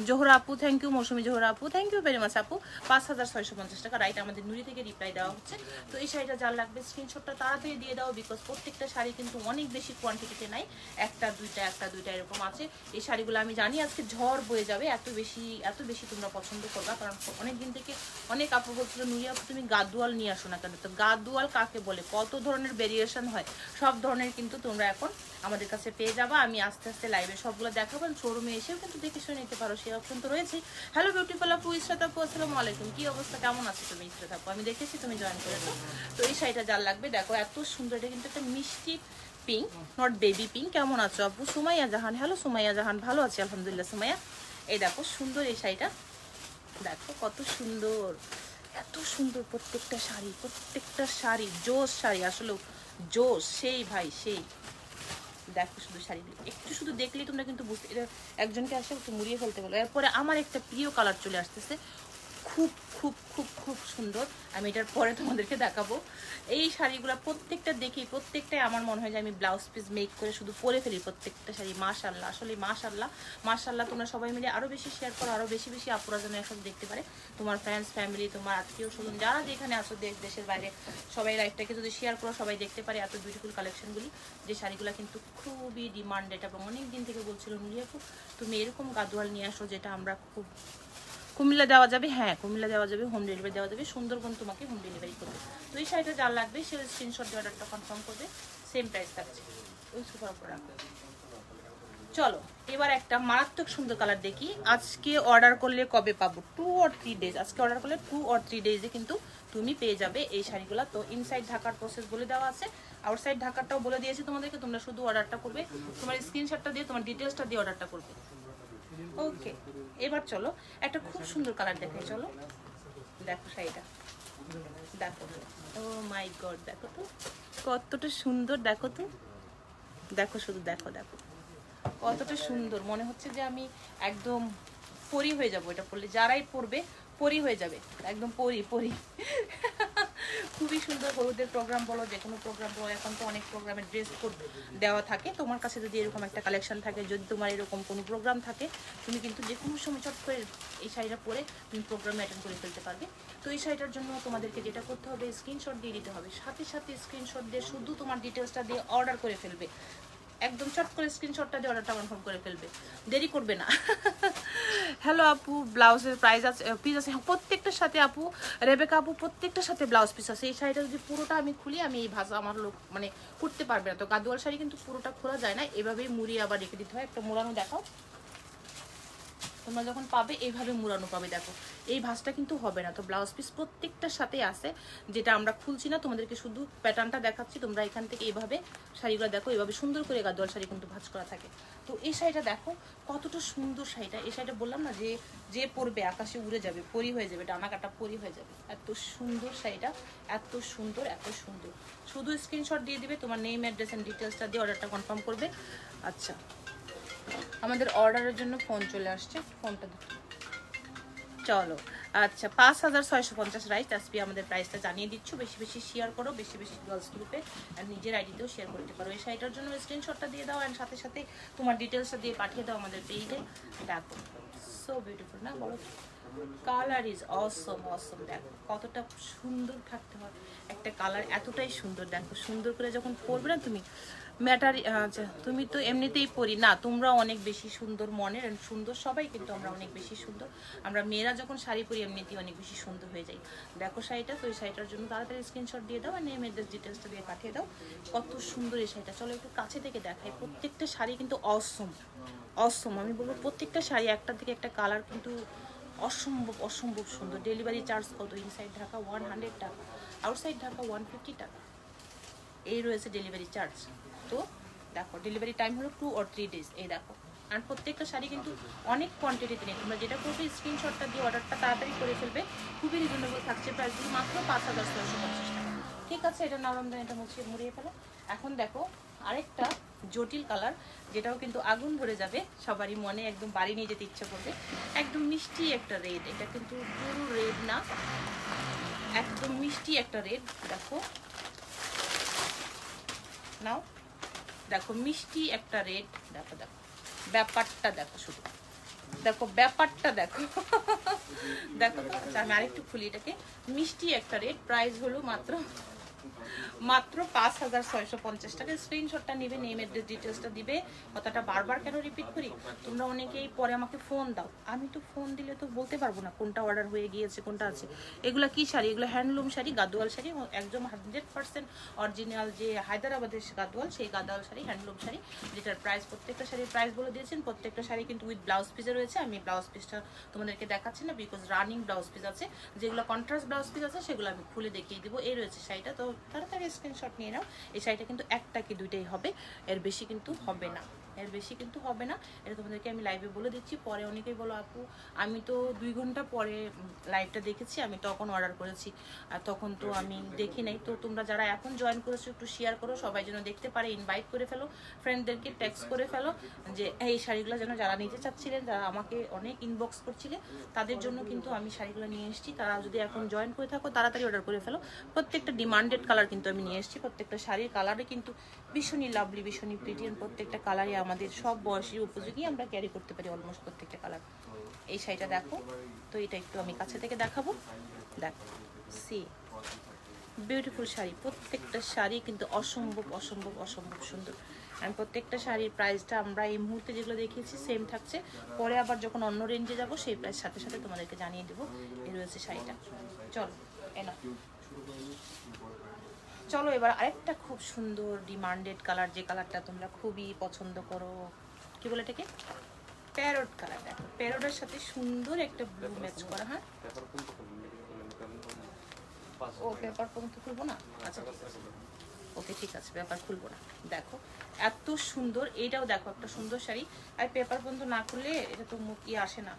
জোহরা আপু, থ্যাংক ইউ মৌসুমি জোহরা আপু, থ্যাংক ইউ ভেরি মাচ আপু। 5650 টাকা রাইট আমাদের নুরি থেকে রিপ্লাই দেওয়া হচ্ছে। তো এই শাড়িটা যার লাগবে স্ক্রিনশটটা তাড়াতাড়ি দিয়ে দাও, বিকজ প্রত্যেকটা শাড়ি কিন্তু অনেক বেশি কোয়ান্টিটিতে নাই, একটা দুইটা এরকম আছে। এই শাড়িগুলো আমি জানি আজকে ঝড় বয়ে যাবে, এত বেশি তোমরা পছন্দ করবা। কারণ অনেকদিন থেকে অনেক আপু বলছিল নুরি আপু তুমি গাদোয়াল নিয়ে আসো না কেন। তো গাদোয়াল কাকে বলে, কত ধরনের ভেরিয়েশন হয়, সব ধরনের কিন্তু তোমরা এখন আমাদের কাছে পেয়ে যাবা। আমি আস্তে আস্তে লাইভে সবগুলো দেখাবো, শোরুমে এসেও কিন্তু দেখে শুনে নিতে পারো, সেই অপশন তো রয়েছে। হ্যালো বিউটিফুল আপু, ইসরাত আপু, আসসালামু আলাইকুম, কি অবস্থা, কেমন আছো তুমি ইসরাত আপু? আমি দেখেছি তুমি জয়েন করেছো। তো এই শাড়িটা যার লাগবে দেখো এত সুন্দর, এটা কিন্তু একটা মিষ্টি পিঙ্ক, নট বেবি পিঙ্ক। কেমন আছো আপু? সুমাইয়া জাহান, হ্যালো সুমাইয়া জাহান, ভালো আছি আলহামদুলিল্লাহ সুমাইয়া। এই দেখো সুন্দর এই শাড়িটা, দেখো কত সুন্দর, এত সুন্দর প্রত্যেকটা শাড়ি জোস শাড়ি, আসলে জোস, সেই ভাই সেই। দেখো শুধু শাড়িগুলো একটু শুধু দেখলেই তোমরা কিন্তু বুঝতে, এটা একজনকে আসে একটু মুড়িয়ে ফেলতে বলো। এরপরে আমার একটা প্রিয় কালার চলে আসতেছে, খুব খুব খুব খুব সুন্দর, আমি এটার পরে তোমাদেরকে দেখাবো। এই শাড়িগুলো প্রত্যেকটা দেখি, প্রত্যেকটাই আমার মনে হয় যে আমি ব্লাউজ পিস মেক করে শুধু পরে ফেলি প্রত্যেকটা শাড়ি। মাশাল্লাহ, আসলে মাশাল্লাহ মাশাল্লাহ। তোমরা সবাই মিলে আরও বেশি শেয়ার করো, আরও বেশি বেশি আপুরা যেন একসাথে দেখতে পারে। তোমার ফ্রেন্ডস ফ্যামিলি, তোমার আত্মীয় স্বজন যারা যেখানে আছো দেশের বাইরে, সবাই লাইফটাকে যদি শেয়ার করো, সবাই দেখতে পারে এত বিউটিফুল কালেকশনগুলি। যে শাড়িগুলো কিন্তু খুবই ডিমান্ডেড এবং অনেক দিন থেকে বলছিল নুরি আপু তুমি এরকম গাদোয়াল নিয়ে আসো, যেটা আমরা খুব কুমিল্লা দেওয়া যাবে, হ্যাঁ কুমিল্লা দেওয়া যাবে, হোম ডেলিভারি দেওয়া যাবে, সুন্দরবন তোমাকে হোম ডেলিভারি করবে। তো এই শাড়িটা যার লাগবে সে স্ক্রিনশট দিয়ে অর্ডারটা কনফার্ম করবে, সেম প্রাইস থাকছে। ওই সুপার উপর রাখবে, চলো এবার একটা মারাত্মক সুন্দর কালার দেখি। আজকে অর্ডার করলে কবে পাবো? 2 or 3 ডেজ। আজকে অর্ডার করলে 2 or 3 ডেজে কিন্তু তুমি পেয়ে যাবে এই শাড়িগুলো। তো ইনসাইড ঢাকার প্রসেস বলে দেওয়া আছে, আউটসাইড ঢাকারটাও বলে দিয়েছি তোমাদেরকে। তোমরা শুধু অর্ডারটা করবে, তোমার স্ক্রিনশটটা দিয়ে তোমার ডিটেলসটা দিয়ে অর্ডারটা করবে। ওকে, এবার চলো একটা খুব সুন্দর কালার দেখাই। চলো দেখো শাড়িটা, দেখো। ও মাই গড, দেখো তো কতটা সুন্দর, দেখো তো, দেখো শুধু দেখো, দেখো কতটা সুন্দর। মনে হচ্ছে যে আমি একদম পরি হয়ে যাবো এটা পরলে। যারাই পরবে পরি হয়ে যাবে, একদম পরি পরি। খুবই সুন্দর। হলুদের প্রোগ্রাম বলো, যে কোনো প্রোগ্রাম বলো, এখন তো অনেক প্রোগ্রামের ড্রেস কোড দেওয়া থাকে। তোমার কাছে যদি এরকম একটা কালেকশন থাকে, যদি তোমার এরকম কোনো প্রোগ্রাম থাকে, তুমি কিন্তু যে কোনো সময় চট করে এই শাড়িটা পরে তুমি প্রোগ্রামে অ্যাটেন্ড করে ফেলতে পারবে। তো এই শাড়িটার জন্য তোমাদেরকে যেটা করতে হবে, স্ক্রিনশট দিয়ে দিতে হবে। সাথে সাথে স্ক্রিনশট দিয়ে শুধু তোমার ডিটেলসটা দিয়ে অর্ডার করে ফেলবে। একদম চট করে স্ক্রিনশটটা দিয়ে অর্ডারটা কনফার্ম করে ফেলবে, দেরি করবে না। হ্যালো আপু, ব্লাউজের প্রাইস আছে, পিস আছে প্রত্যেকটার সাথে আপু, রেবেকা আপু প্রত্যেকটার সাথে ব্লাউজ পিস আছে। এই শাড়িটা যদি পুরোটা আমি খুলি, আমি এই ভাষা আমার লোক মানে করতে পারবে না। তো গাদোয়াল শাড়ি কিন্তু পুরোটা খোলা যায় না, এভাবেই মুড়িয়ে আবার রেখে দিতে হয়। একটা মুড়ানো দেখাও, তোমরা যখন পাবে এইভাবে মুড়ানো পাবে। দেখো এই ভাঁজটা কিন্তু হবে না। তো ব্লাউজ পিস প্রত্যেকটার সাথেই আছে, যেটা আমরা খুলছি না, তোমাদেরকে শুধু প্যাটার্নটা দেখাচ্ছি। তোমরা এখান থেকে এইভাবে শাড়িগুলো দেখো, এইভাবে সুন্দর করে গাদোয়াল শাড়ি কিন্তু ভাঁজ করা থাকে। তো এই শাড়িটা দেখো কতটা সুন্দর শাড়িটা। এই শাড়িটা বললাম না যে যে পরবে আকাশে উড়ে যাবে, পরি হয়ে যাবে, ডানা কাটা পরি হয়ে যাবে। এত সুন্দর শাড়িটা, এত সুন্দর, এত সুন্দর। শুধু স্ক্রিনশট দিয়ে দিবে, তোমার নেম, অ্যাড্রেস এন্ড ডিটেলসটা দিয়ে অর্ডারটা কনফার্ম করবে। আচ্ছা, আমাদের অর্ডারের জন্য ফোন চলে আসছে, ফোনটা চলো। আচ্ছা, 5650 রাইট আসবি। আমাদের প্রাইসটা জানিয়ে দিচ্ছ। বেশি বেশি শেয়ার করো, বেশি বেশি গার্লস গ্রুপে আর নিজের আইডিতেও শেয়ার করতে পারো। এই শাড়িটার জন্য স্ক্রিনশটটা দিয়ে দাও, অ্যান্ড সাথে সাথে তোমার ডিটেলসটা দিয়ে পাঠিয়ে দাও আমাদের পেজে। দেখো সো বিউটিফুল না, বলো? কালার ইজ অসম অসম। দেখো কতটা সুন্দর থাকতে হয় একটা কালার, এতটাই সুন্দর। দেখো সুন্দর করে যখন পরবে না তুমি, ম্যাটার। আচ্ছা, তুমি তো এমনিতেই পরি না, তোমরা অনেক বেশি সুন্দর মনের, সুন্দর সবাই, কিন্তু আমরা অনেক বেশি সুন্দর। আমরা মেয়েরা যখন শাড়ি পরি এমনিতেই অনেক বেশি সুন্দর হয়ে যাই। দেখো শাড়িটা, তো এই শাড়িটার জন্য তাড়াতাড়ি স্ক্রিনশট দিয়ে দাও আর নেম, অ্যাড্রেস, ডিটেলসটা দিয়ে পাঠিয়ে দাও। কত সুন্দর এই শাড়িটা। চলো একটু কাছে থেকে দেখাই। প্রত্যেকটা শাড়ি কিন্তু অসম অসম। আমি বলবো প্রত্যেকটা শাড়ি একটার থেকে একটা কালার কিন্তু অসম্ভব অসম্ভব সুন্দর। ডেলিভারি চার্জ কত? ইনসাইড ঢাকা 100 টাকা, আউটসাইড ঢাকা 150 টাকা, এই রয়েছে ডেলিভারি চার্জ। তো দেখো ডেলিভারি টাইম হলো 2 or 3 ডেজ। এই দেখো, আর প্রত্যেকটা শাড়ি কিন্তু অনেক কোয়ান্টিটিতে নেই। তোমরা যেটা করবে স্ক্রিনশটটা দিয়ে অর্ডারটা তাড়াতাড়ি করে ফেলবে। খুবই রিজনেবল থাকছে প্রাইসগুলো, মাত্র 5650 টাকা। ঠিক আছে, এটা নরম দাম, এটা মুড়িয়ে ফেলো। এখন দেখো আরেকটা জটিল কালার, যেটাও কিন্তু আগুন ধরে যাবে সবারই মনে, একদম বাড়ি নিয়ে যেতে ইচ্ছে করবে। একদম মিষ্টি একটা রেড, এটা কিন্তু পুরো রেড না, একদম মিষ্টি একটা রেড। দেখো নাও, দেখো মিষ্টি একটা রেড। দেখো দেখো ব্যাপারটা দেখো, শুধু দেখো ব্যাপারটা দেখো। দেখো তো, আচ্ছা আমি আরেকটু খুলি এটাকে। মিষ্টি একটা রেড, প্রাইস হলো মাত্র 5650 টাকা। স্ক্রিনশটটা নেবে, নেম, অ্যাড্রেস, ডিটেলসটা দিবে। কথাটা বারবার কেন রিপিট করি? তোমরা অনেকেই পরে আমাকে ফোন দাও, আমি তো ফোন দিলে তো বলতে পারবো না কোনটা অর্ডার হয়ে গিয়েছে কোনটা আছে। এগুলো কি শাড়ি? এগুলো হ্যান্ডলুম শাড়ি, গাদোয়াল শাড়ি, একদম 100% অরিজিনাল যে হায়দ্রাবাদের গাদোয়াল, সেই গাদোয়াল শাড়ি, হ্যান্ডলুম শাড়ি, যেটার প্রাইস প্রত্যেকটা শাড়ির প্রাইস বলে দিয়েছেন। প্রত্যেকটা শাড়ি কিন্তু উইথ ব্লাউজ পিসে রয়েছে। আমি ব্লাউজ পিসটা তোমাদেরকে দেখাচ্ছি না, বিকজ রানিং ব্লাউজ পিস আছে। যেগুলো কন্ট্রাস্ট ব্লাউজ পিস আছে সেগুলো আমি খুলে দেখিয়ে দিব। এই রয়েছে শাড়িটা, তো তাড়াতাড়ি স্ক্রিনশট নিয়ে নাও। এই শাড়িটা কিন্তু একটা কি দুইটাই হবে, এর বেশি কিন্তু হবে না, এর বেশি কিন্তু হবে না। এটা তোমাদেরকে আমি লাইভে বলে দিচ্ছি। পরে অনেকেই বলো আপু আমি তো 2 ঘন্টা পরে লাইভটা দেখেছি, আমি তখন অর্ডার করেছি, আর তখন তো আমি দেখি নাই। তো তোমরা যারা এখন জয়েন করেছো একটু শেয়ার করো, সবাই যেন দেখতে পারে। ইনভাইট করে ফেলো, ফ্রেন্ডদেরকে টেক্সট করে ফেলো, যে এই শাড়িগুলো যেন যারা নিতে চাচ্ছিলেন, যারা আমাকে অনেক ইনবক্স করছিলেন, তাদের জন্য কিন্তু আমি শাড়িগুলো নিয়ে এসেছি। তারা যদি এখন জয়েন করে থাকো তাড়াতাড়ি অর্ডার করে ফেলো। প্রত্যেকটা ডিমান্ডেড কালার কিন্তু আমি নিয়ে এসেছি। প্রত্যেকটা শাড়ির কালারে কিন্তু ভীষণই লাভলি, ভীষণই প্রিটি, প্রত্যেকটা কালারই আমাদের সব বয়সের উপযোগী, আমরা ক্যারি করতে পারি অলমোস্ট প্রত্যেকটা কালার। এই শাড়িটা দেখো তো, এটা একটু আমি কাছে থেকে দেখাবো। দেখো সি বিউটিফুল শাড়ি, প্রত্যেকটা শাড়ি কিন্তু অসম্ভব অসম্ভব অসম্ভব সুন্দর। আর প্রত্যেকটা শাড়ির প্রাইসটা আমরা এই মুহূর্তে যেগুলো দেখিয়েছি সেম থাকছে। পরে আবার যখন অন্য রেঞ্জে যাব সেই প্রাইস সাথে সাথে তোমাদেরকে জানিয়ে দেবো। এই রয়েছে শাড়িটা। চলো এনা, চলো এবার আরেকটা খুব সুন্দর ডিমান্ডেড কালার, যে কালারটা তোমরা খুবই পছন্দ করো, কি বলে এটাকে, প্যারট কালার। দেখো প্যারটের সাথে সুন্দর একটা ব্লু ম্যাচ করা। হ্যাঁ ও পেপার পর্যন্ত খুলবো না, আচ্ছা ওকে ঠিক আছে, পেপার খুলবো না। দেখো এত সুন্দর, এইটাও দেখো একটা সুন্দর শাড়ি। আর পেপার পর্যন্ত না খুললে এটা তো মুখ ই আসে না।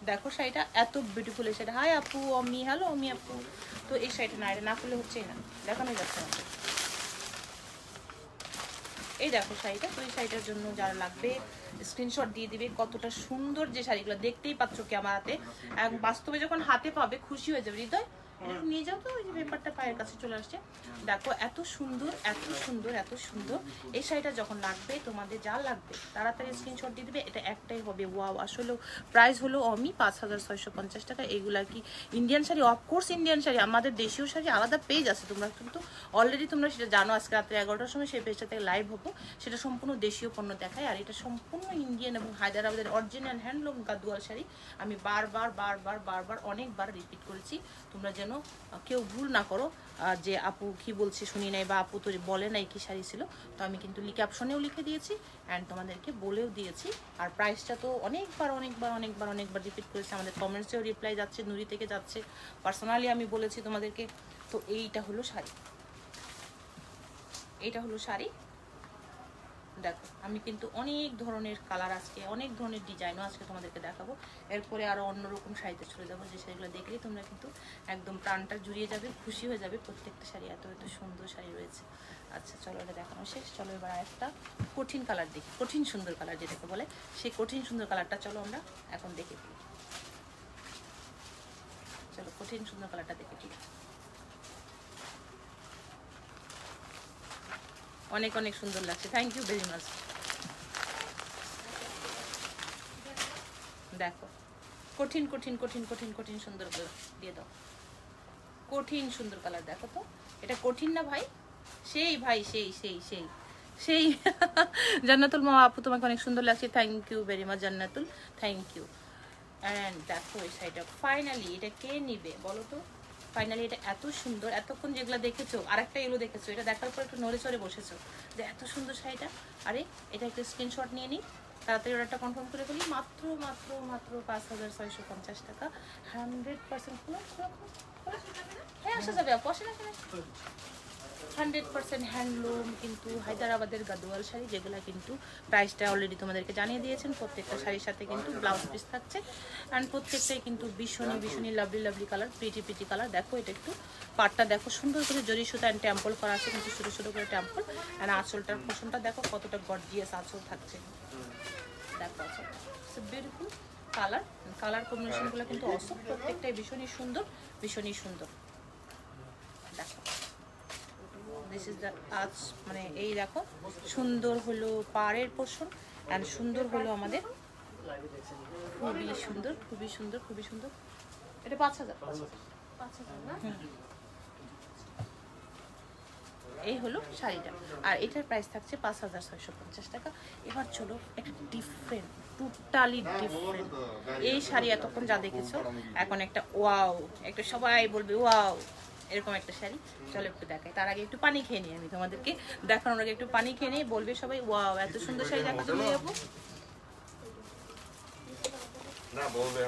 দেখো শাড়িটা এত বিউটিফুল এই শাড়িটা। হাই আপু, অমি, হ্যালো অমি আপু। তো এই শাড়িটা না, এটা না খুললে হচ্ছেই না, দেখানো যাচ্ছে না। এই দেখো শাড়িটা। তো এই শাড়িটার জন্য যারা লাগবে স্ক্রিনশট দিয়ে দিবে। কতটা সুন্দর যে শাড়িগুলো, দেখতেই পাচ্ছ কি আমার হাতে, বাস্তবে যখন হাতে পাবে খুশি হয়ে যাবে। হৃদয় নিয়ে যাও তো, ওই যে পেপারটা পায়ের কাছে চলে আসছে। দেখো এত সুন্দর এত সুন্দর এত সুন্দর। এই শাড়িটা যখন লাগবে, তোমাদের যা লাগবে তাড়াতাড়ি স্ক্রিনশট দিয়ে দিবে। এটা একটাই হবে ওয়াও। আসলে প্রাইস হলো অমি 5650 টাকা। এগুলা কি Indian sari? Of course Indian sari. আমাদের দেশীয় শাড়ি আলাদা পেজ আছে, তোমরা কিন্তু অলরেডি তোমরা সেটা জানো। আজকে রাত্রে 11টার সময় সেই পেজটা থেকে লাইভ হবো, সেটা সম্পূর্ণ দেশীয় পণ্য দেখায়। আর এটা সম্পূর্ণ ইন্ডিয়ান এবং হায়দ্রাবাদের অরিজিনাল হ্যান্ডলুম গাদোয়াল শাড়ি। আমি বারবার বারবার বারবার অনেকবার রিপিট করেছি, তোমরা যেন কেউ ভুল না করো যে আপু কি বলছে শুনি নাই, বা আপু তো বলে নাই কি শাড়ি ছিল। তো আমি কিন্তু ক্যাপশনেও লিখে দিয়েছি অ্যান্ড তোমাদেরকে বলেও দিয়েছি। আর প্রাইসটা তো অনেকবার অনেকবার অনেকবার অনেকবার রিপিট করেছি। আমাদের কমেন্টসেও রিপ্লাই যাচ্ছে, নুরি থেকে যাচ্ছে, পার্সোনালি আমি বলেছি তোমাদেরকে। তো এইটা হলো শাড়ি, এইটা হলো শাড়ি। দেখো আমি কিন্তু অনেক ধরনের কালার, আজকে অনেক ধরনের ডিজাইনও আজকে তোমাদেরকে দেখাবো। এরপরে আরও অন্যরকম শাড়িতে চলে যাবো, যে শাড়িগুলো দেখলেই তোমরা কিন্তু একদম প্রাণটা জুড়িয়ে যাবে, খুশি হয়ে যাবে। প্রত্যেকটা শাড়ি এত এত সুন্দর শাড়ি রয়েছে। আচ্ছা চলো, এটা দেখানো শেষ। চলো এবার একটা কঠিন কালার দেখি, কঠিন সুন্দর কালার যেটাকে বলে, সেই কঠিন সুন্দর কালারটা চলো আমরা এখন দেখে দিই। চলো কঠিন সুন্দর কালারটা দেখে দিই। অনেক অনেক সুন্দর লাগছে, থ্যাংক ইউ ভেরি মাচ। দেখো কঠিন কঠিন কঠিন কঠিন কঠিন সুন্দর দিয়ে দাও, কঠিন সুন্দর কালার। দেখো তো এটা কঠিন না ভাই? সেই ভাই সেই সেই সেই সেই জান্নাতুল মা আপু, তোমাকে অনেক সুন্দর লাগছে, thank you very much Jannatul, thank you. And দেখো এই শাড়িটা ফাইনালি, এটা কে নিবে বলো তো? ফাইনালি এটা এত সুন্দর। এতক্ষণ যেগুলো দেখেছো, আরেকটা এগুলো দেখেছো, এটা দেখার পর একটু নড়ে চড়ে বসেছো যে এত সুন্দর শাড়িটা। আরে এটা একটু স্ক্রিনশট নিয়ে নিই, তাড়াতাড়ি অর্ডারটা কনফার্ম করে ফেলি। মাত্র মাত্র মাত্র 5650 টাকা। 100% হ্যাঁ আসা যাবে আপু, আসে না কেন? 100% হ্যান্ডলুম কিন্তু হায়দ্রাবাদের গাদোয়াল শাড়ি, যেগুলো কিন্তু প্রাইসটা অলরেডি তোমাদেরকে জানিয়ে দিয়েছেন। প্রত্যেকটা শাড়ির সাথে কিন্তু ব্লাউজ পিস থাকছে অ্যান্ড প্রত্যেকটাই কিন্তু ভীষণই ভীষণই lovely lovely colour, pretty pretty colour. দেখো এটা একটু পাটটা দেখো সুন্দর করে জরি সুতা অ্যান্ড টেম্পল করা আছে, কিন্তু ছোটো ছোটো করে টেম্পল। অ্যান্ড আঁচলটার পোষণটা দেখো কতটা গর্জিয়াস আঁচল থাকছে। দেখো আঁচলটা বিউটিফুল কালার, কালার কম্বিনেশনগুলো কিন্তু অসম, প্রত্যেকটাই ভীষণই সুন্দর, ভীষণই সুন্দর। দেখো দিস ইজ দ্য আজ, মানে এই দেখো সুন্দর হলো পাড়ের পোর্শন অ্যান্ড সুন্দর হলো আমাদের, খুবই সুন্দর খুবই সুন্দর খুবই সুন্দর। এটা 5000 না? এই হলো শাড়িটা, আর এটার প্রাইস থাকছে 5650 টাকা। এবার চলো একটা ডিফারেন্ট, টোটালি ডিফারেন্ট এই শাড়ি। এতক্ষণ যা দেখেছো, এখন একটা ওয়াও, একটা সবাই বলবে ওয়াও এরকম একটা শাড়ি। চলো একটু দেখাই, তার আগে একটু পানি খেয়ে নিই আমি তোমাদেরকে, দেখানোর আগে একটু পানি খেয়ে নিই, বলবে সবাই ওয়াও এত সুন্দর শাড়ি দেখা তুমি যাবো না বলবে।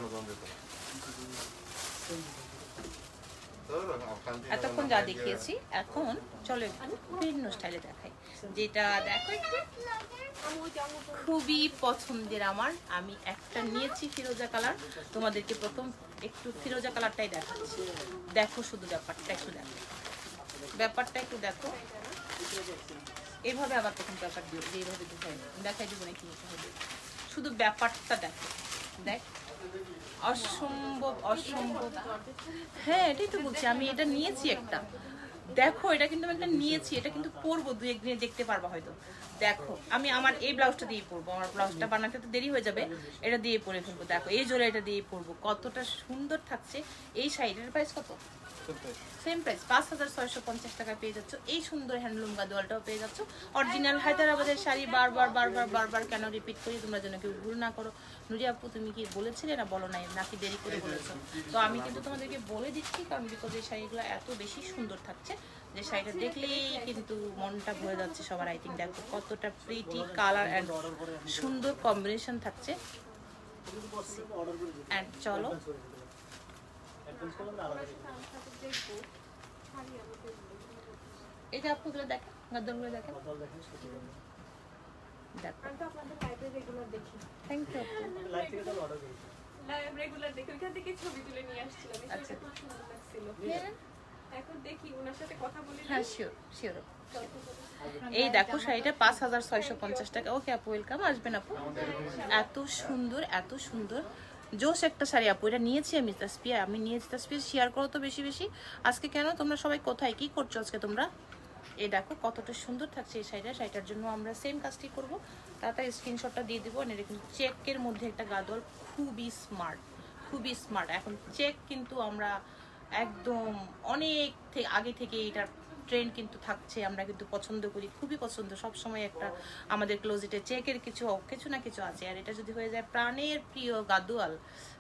এতক্ষণ যা দেখিয়েছি, এখন চলো একটু ভিন্ন স্টাইলে দেখাই, যেটা দেখো একটু খুবই পছন্দের আমার। আমি একটা নিয়েছি ফিরোজা কালার, তোমাদেরকে প্রথম একটু ফিরোজা কালারটাই দেখাচ্ছি। দেখো শুধু ব্যাপারটা একটু দেখো, ব্যাপারটা একটু দেখো। এইভাবে আবার প্রথম ব্যাপার দিও, যে এইভাবে দেখাই দিব নাকি, শুধু ব্যাপারটা দেখো। দেখ অসম্ভব অসম্ভব। হ্যাঁ এটাই তো বলছি, আমি এটা নিয়েছি একটা, দেখো এটা কিন্তু আমি একটা নিয়েছি, এটা কিন্তু পরবো 2-1 দিনে দেখতে পারবা হয়তো। দেখো আমি আমার এই ব্লাউজটা দিয়ে পরবো, আমার ব্লাউজটা বানাতে তো দেরি হয়ে যাবে, এটা দিয়ে পরে ফেলবো। দেখো এই জোড়া এটা দিয়ে পরবো, কতটা সুন্দর থাকছে। এই শাড়িটার প্রাইস কত? সেম প্রাইস 5650 টাকায় পেয়ে যাচ্ছ। এই সুন্দর হ্যান্ডলুম গাদোয়ালটাও পেয়ে যাচ্ছ। অরিজিনাল হায়দ্রাবাদের শাড়ি, বারবার বারবার বারবার কেন রিপিট করি, তোমরা যেন কেউ ভুল না করো। নুরি আপু তুমি কি বলেছিলে না বলো নাই, নাকি দেরি করে বলেছো? তো আমি কিন্তু তোমাদেরকে বলে দিচ্ছি, কারণ বিকজ এই শাড়িগুলো এত বেশি সুন্দর থাকছে যে শাড়িটা দেখলেই কিন্তু মনটা ভরে যাচ্ছে সবার। আই থিঙ্ক দেখো কতটা প্রিটি কালার অ্যান্ড সুন্দর কম্বিনেশন থাকছে। অ্যান্ড চলো এটা আপুগুলো দেখেন, গাদরগুলো দেখেন। থ্যাংক ইউ আপু। রেগুলার দেখি ওইখান থেকে ছবি তুলে নিয়ে আসছিলাম। আচ্ছা খুব সুন্দর লাগছিল। এখন দেখি ওনার সাথে কথা বলি। হ্যাঁ শিওর শিওর। এই দেখো শাড়িটা 5650 টাকা। ওকে আপু ওয়েলকাম, আসবেন আপু। এত সুন্দর এত সুন্দর জোস একটা শাড়ি আপু, এটা নিয়েছি আমি তাসপিয়া, আমি নিয়েছি তাসপিয়া। শেয়ার করো তো বেশি বেশি আজকে। কেন তোমরা সবাই কোথায় কি করছো আজকে তোমরা? এই দেখো কতটা সুন্দর থাকছে এই শাড়িটা। শাড়িটার জন্য আমরা সেম কাজটি করবো, তাড়াতাড়ি স্ক্রিনশটটা দিয়ে দেবো। এটা কিন্তু চেকের মধ্যে একটা গাদোয়াল, খুবই স্মার্ট খুবই স্মার্ট। এখন চেক কিন্তু আমরা একদম অনেক আগে থেকে এটার ট্রেন্ড কিন্তু থাকছে, আমরা কিন্তু পছন্দ করি, খুবই পছন্দ। সবসময় একটা আমাদের ক্লোজেটে চেকের কিছু কিছু না কিছু আছে। আর এটা যদি হয়ে যায় প্রাণের প্রিয় গাদোয়াল,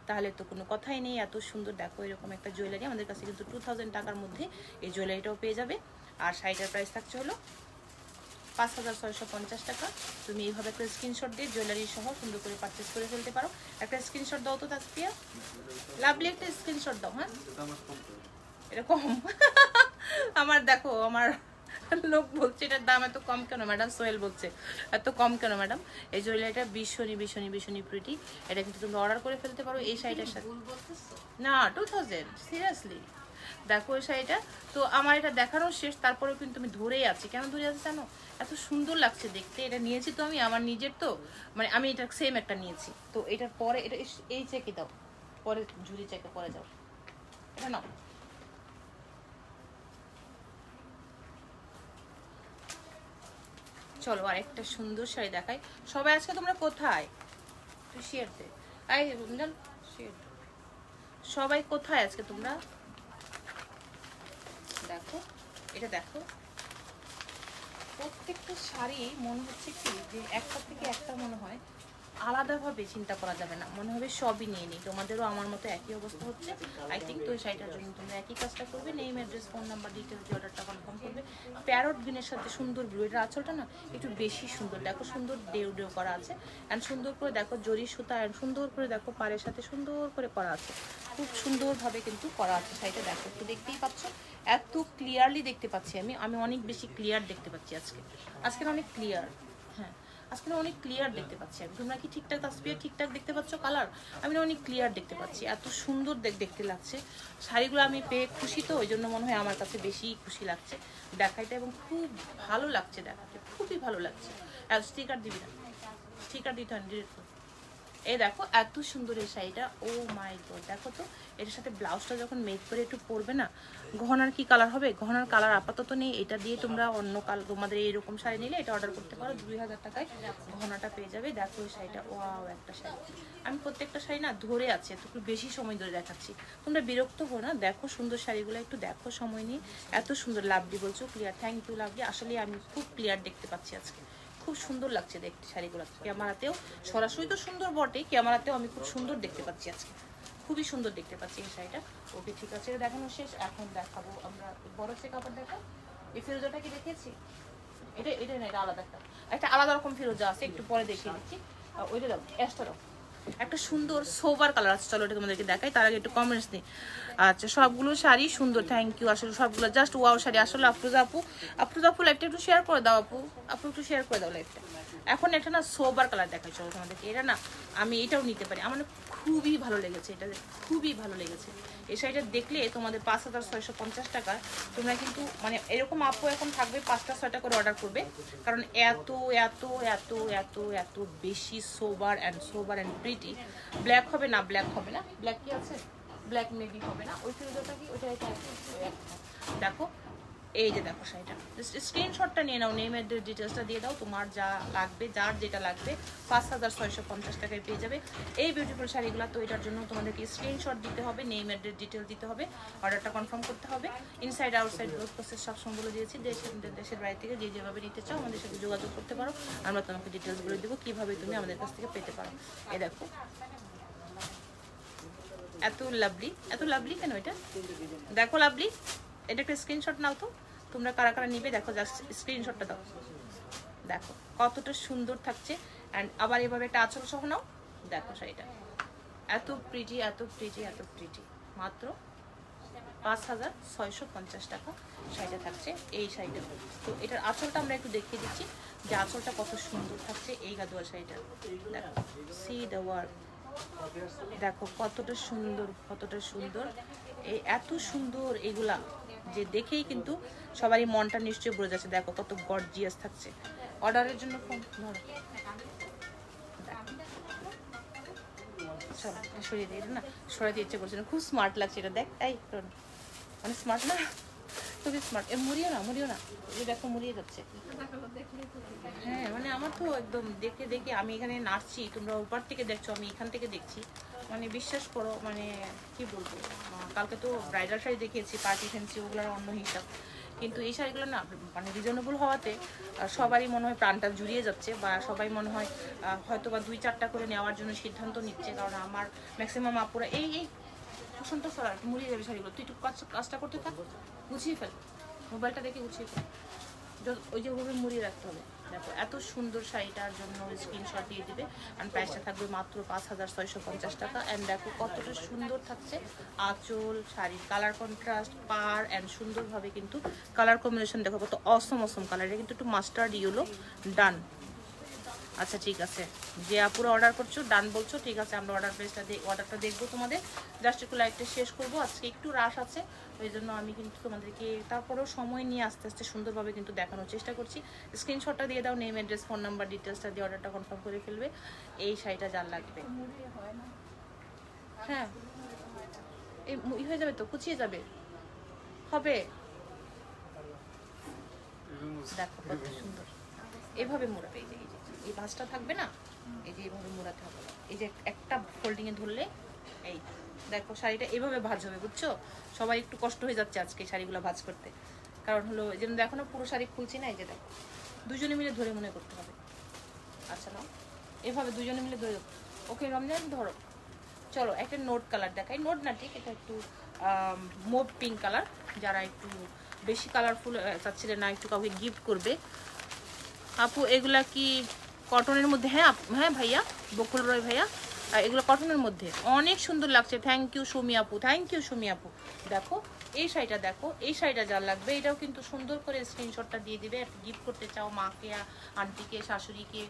তাহলে তো কোনো কথাই নেই। এত সুন্দর দেখো এরকম একটা জুয়েলারি আমাদের কাছে কিন্তু 2000 টাকার মধ্যে এই জুয়েলারিটাও পেয়ে যাবে। আর শাড়িটার প্রাইস থাকছে হলো 5650 টাকা। তুমি এইভাবে একটা স্ক্রিনশট দিয়ে জুয়েলারি সহ সুন্দর করে পারচেস করে ফেলতে পারো। একটা স্ক্রিনশট দাও তো তাসপিয়া, লাভলি একটা স্ক্রিনশট দাও। হ্যাঁ এটা কম আমার দেখো আমার লোক বলছে এটার দাম এত কম কেন ম্যাডাম, সোহেল বলছে এত কম কেন ম্যাডাম। এই জুয়েলারিটা ভীষণই ভীষণই ভীষণই প্রিটি। এটা কিন্তু তুমি অর্ডার করে ফেলতে পারো এই শাড়িটার সাথে। না 2000 সিরিয়াসলি দেখো এই শাড়িটা। তো আমার এটা দেখানো শেষ, তারপরেও কিন্তু আমি ধরেই আছি। কেন ধরে আছি জানো? এত সুন্দর লাগছে দেখতে। এটা নিয়েছি তো আমি আমার নিজের, তো মানে আমি এটা সেম একটা নিয়েছি। তো এটার পরে এটা এই চেকে দাও, পরে ঝুরি চেকে পরে যাও, এটা নাও। চলো আর একটা সুন্দর শাড়ি দেখাই। সবাই আজকে তোমরা কোথায়? তুই শেয়ার দে, আই শেয়ার। সবাই কোথায় আজকে তোমরা? দেখো এটা দেখো, প্রত্যেকটা শাড়ি মনে হচ্ছে কি যে একটা থেকে একটা মনে হয় আলাদাভাবে চিন্তা করা যাবে না, মনে হবে সবই নিয়ে নিই। তোমাদেরও আমার মতো একই অবস্থা হচ্ছে আই থিঙ্ক। তো এই শাড়িটার জন্য তোমরা একই কাজটা করবে, name address phone number details দিয়ে অর্ডারটা কনফার্ম করবে। প্যারট গ্রিনের সাথে সুন্দর ব্লু, এটা আঁচলটা না একটু বেশি সুন্দর। দেখো সুন্দর ডেউ ডেউ করা আছে অ্যান্ড সুন্দর করে দেখো জরি সুতা অ্যান্ড সুন্দর করে দেখো পাড়ের সাথে সুন্দর করে করা আছে, খুব সুন্দরভাবে কিন্তু করা আছে শাড়িটা। দেখো একটু দেখতেই পাচ্ছ, এত ক্লিয়ারলি দেখতে পাচ্ছি আমি অনেক বেশি ক্লিয়ার দেখতে পাচ্ছি আজকে অনেক ক্লিয়ার। হ্যাঁ আজকে অনেক ক্লিয়ার দেখতে পাচ্ছি আমি। তোমরা কি ঠিকঠাক তাসপিয়া ঠিকঠাক দেখতে পাচ্ছ কালার? আমি অনেক ক্লিয়ার দেখতে পাচ্ছি, এত সুন্দর দেখতে লাগছে শাড়িগুলো। আমি পেয়ে খুশি, তো ওই জন্য মনে হয় আমার কাছে বেশি খুশি লাগছে দেখাইতে, এবং খুব ভালো লাগছে দেখাতে, খুবই ভালো লাগছে। আর স্টিকার দিবি না, স্টিকার দিতে হয় ডিরেক্ট। এই দেখো এত সুন্দর এই শাড়িটা, ও মাই গড। দেখো তো এটার সাথে ব্লাউজটা যখন মেক করে একটু পরবে না, গহনার কি কালার হবে? গহনার কালার আপাতত নেই, এটা দিয়ে তোমরা অন্য তোমাদের এইরকম শাড়ি নিলে এটা অর্ডার করতে পারো। 2000 টাকায় গহনাটা পেয়ে যাবে। দেখো এই শাড়িটা, ওয়াও একটা শাড়ি। আমি প্রত্যেকটা শাড়ি না ধরে আছে, একটু বেশি সময় ধরে দেখাচ্ছি, তোমরা বিরক্ত হো না। দেখো সুন্দর শাড়িগুলো একটু দেখো সময় নিয়ে। এত সুন্দর, লাভলি বলছো ক্লিয়ার, থ্যাংক ইউ লাভলি। আসলে আমি খুব ক্লিয়ার দেখতে পাচ্ছি আজকে, খুব সুন্দর লাগছে দেখতে শাড়িগুলো। ক্যামেরাতেও সরাসরি তো সুন্দর বটে, ক্যামেরাতেও আমি খুব সুন্দর দেখতে পাচ্ছি আজকে, খুবই সুন্দর দেখতে পাচ্ছি এই শাড়িটা। ওকে ঠিক আছে, দেখানো শেষ। এখন দেখাবো আমরা বড় সে কাপড়। দেখো এই ফিরোজাটা কি দেখেছি, এটা না, এটা আলাদা একটা আলাদা রকম ফিরোজা আছে, একটু পরে দেখিয়ে দিচ্ছি। ওইটা দাও, অ্যাশটা দাও, একটা সুন্দর সোবার কালার আছে। চলো এটা তোমাদেরকে দেখাই, তার আগে একটু কমেন্টস দিই। আচ্ছা সবগুলো শাড়ি সুন্দর, থ্যাংক ইউ। আসলে সবগুলো জাস্ট ওয়াও শাড়ি। আসলে আফরোজা আপু লাইভটা একটু শেয়ার করে দাও আপু একটু শেয়ার করে দাও লাইভটা। এখন এটা না সোবার কালার দেখাই, চলো তোমাদেরকে। এটা না আমি এটাও নিতে পারি, আমার খুবই ভালো লেগেছে, এটা খুবই ভালো লেগেছে। এই শাড়িটা দেখলে তোমাদের 5650 টাকা। তোমরা কিন্তু মানে এরকম আপু এখন থাকবে 5টা 6টা করে অর্ডার করবে, কারণ এত এত এত এত এত বেশি সোবার অ্যান্ড প্রিটি। ব্ল্যাক হবে না, ব্ল্যাক হবে না, ব্ল্যাক কি আছে, ব্ল্যাক মেবি হবে না। ওই ফিরোজাটা কি, ওইটা এটা। দেখো এই যে দেখো শাড়িটা, স্ক্রিনশটটা নিয়ে নাও, নেমের ডিটেলসটা দিয়ে দাও, তোমার যা লাগবে, যার যেটা লাগবে 5650 টাকায় পেয়ে যাবে এই বিউটিফুল শাড়িগুলো। তো এটার জন্য তোমাদেরকে স্ক্রিনশট দিতে হবে, নেমের ডিটেল দিতে হবে, অর্ডারটা কনফার্ম করতে হবে। ইনসাইড আউটসাইড বোথ প্রসেস সবসময় বলে দিয়েছি। দেশের বাইরে থেকে যে যেভাবে নিতে চাও আমাদের সাথে যোগাযোগ করতে পারো, আমরা তোমাকে ডিটেলসগুলো দেবো কীভাবে তুমি আমাদের কাছ থেকে পেতে পারো। এই দেখো এত লাভলি কেন এটা, দেখো লাভলি, এটা একটা স্ক্রিনশট নাও তো তোমরা কারা কারা নিবে, দেখো জাস্ট স্ক্রিনশটটা দাও, দেখো কতটা সুন্দর থাকছে। অ্যান্ড আবার এভাবে একটা আঁচল সহ নাও, দেখো শাড়িটা এত প্রিটি, এত প্রিটি, এত প্রিটি। মাত্র 5650 টাকা শাড়িটা থাকছে এই শাড়িটা। তো এটার আঁচলটা আমরা একটু দেখিয়ে দিচ্ছি যে আঁচলটা কত সুন্দর থাকছে এই গাদোয়া শাড়িটা। দেখো সি দ্য ওয়ার্ড, দেখো কতটা সুন্দর, কতটা সুন্দর, এই এত সুন্দর এগুলা যে দেখেই কিন্তু সবারই মনটা নিশ্চয়ই বোঝা যাচ্ছে। দেখো কত গর্জিয়াস থাকছে। অর্ডারের জন্য ফোন ধরো, সরিয়ে দিই না, সরাতে ইচ্ছে করছে না, খুব স্মার্ট লাগছে এটা, দেখ এই অনেক স্মার্ট না, খুবই স্মার্ট। মুড়িও না, এই দেখো মুড়িয়ে যাচ্ছে। হ্যাঁ মানে আমার তো একদম দেখে দেখে আমি এখানে নাচছি, তোমরা ওপার থেকে দেখছো, আমি এখান থেকে দেখছি, মানে বিশ্বাস করো, মানে কি বলবো। কালকে তো ব্রাইডাল শাড়ি দেখিয়েছি, পার্টি ফ্যান্সি, ওগুলোর অন্য হিসাব, কিন্তু এই শাড়িগুলো না মানে রিজনেবল হওয়াতে সবারই মনে হয় প্রাণটা জুড়িয়ে যাচ্ছে, বা সবাই মনে হয় হয়তো বা 2-4টা করে নেওয়ার জন্য সিদ্ধান্ত নিচ্ছে। কারণ আমার ম্যাক্সিমাম আপুরা এই প্রশান্ত সরার মুড়িয়ে যাবে শাড়িগুলো, তুই একটু কাজটা করতে থাক, গুছিয়ে ফেল, মোবাইলটা দেখে গুছিয়ে ফেল, ওই যে ওভাবে মুড়িয়ে রাখতে হবে। দেখো এত সুন্দর শাড়িটার জন্য স্ক্রিনশট দিয়ে দিবে। আর প্রাইসটা থাকবে মাত্র 5650 টাকা। অ্যান্ড দেখো কতটা সুন্দর থাকছে আঁচল, শাড়ির কালার কন্ট্রাস্ট, পার অ্যান্ড সুন্দরভাবে কিন্তু কালার কম্বিনেশন দেখো কত অসম কালার। এটা কিন্তু একটু মাস্টার্ড ইয়েলো। ডান, আচ্ছা ঠিক আছে, যে আপুরা অর্ডার করছো ডান বলছো, ঠিক আছে আমরা অর্ডারটা দেখবো তোমাদের। জাস্ট একটু লাইভটা শেষ করবো, আজকে একটু রাশ আছে, ওই জন্য আমি কিন্তু তোমাদেরকে তারপরেও সময় নিয়ে আস্তে আস্তে সুন্দরভাবে কিন্তু দেখানোর চেষ্টা করছি। স্ক্রিনশটটা দিয়ে দাও, নেম অ্যাড্রেস ফোন নাম্বার ডিটেলসটা দিয়ে অর্ডারটা কনফার্ম করে ফেলবে। এই শাড়িটা যার লাগবে, হ্যাঁ এই হয়ে যাবে তো, কুচিয়ে যাবে, হবে। দেখো কত সুন্দর এভাবে মোড়াবে, এই ভাঁজটা থাকবে না, এই যে এইভাবে মোড়াতে হবে, এই যে একটা ফোল্ডিংয়ে ধরলে এই দেখো শাড়িটা এইভাবে ভাঁজ হবে, বুঝছো। সবাই একটু কষ্ট হয়ে যাচ্ছে আজকে শাড়িগুলো ভাঁজ করতে, কারণ হলো যেমন দেখো না পুরো শাড়ি খুলছি না, এই যে দেখো দুজনে মিলে ধরে মনে করতে হবে। আচ্ছা না এভাবে দুজনে মিলে ধরে, ওকে রমজান ধরো। চলো একটা নোট কালার দেখাই, নোট না ঠিক, এটা একটু মোভ পিঙ্ক কালার। যারা একটু বেশি কালারফুল চাচ্ছিলেন না, একটু কাউকে গিফট করবে, আপু এগুলা কি কটনের মধ্যে? হ্যাঁ হ্যাঁ ভাইয়া, বকুল রয় ভাইয়া, এগুলো কটনের মধ্যে অনেক সুন্দর লাগছে। থ্যাংক ইউ সুমি আপু, থ্যাংক ইউ সুমি আপু। দেখো এই শাড়িটা, দেখো এই শাড়িটা যার লাগবে এটাও কিন্তু সুন্দর করে স্ক্রিনশটটা দিয়ে দিবে। গিফট করতে চাও মাকে, আন্টিকে, শাশুড়িকে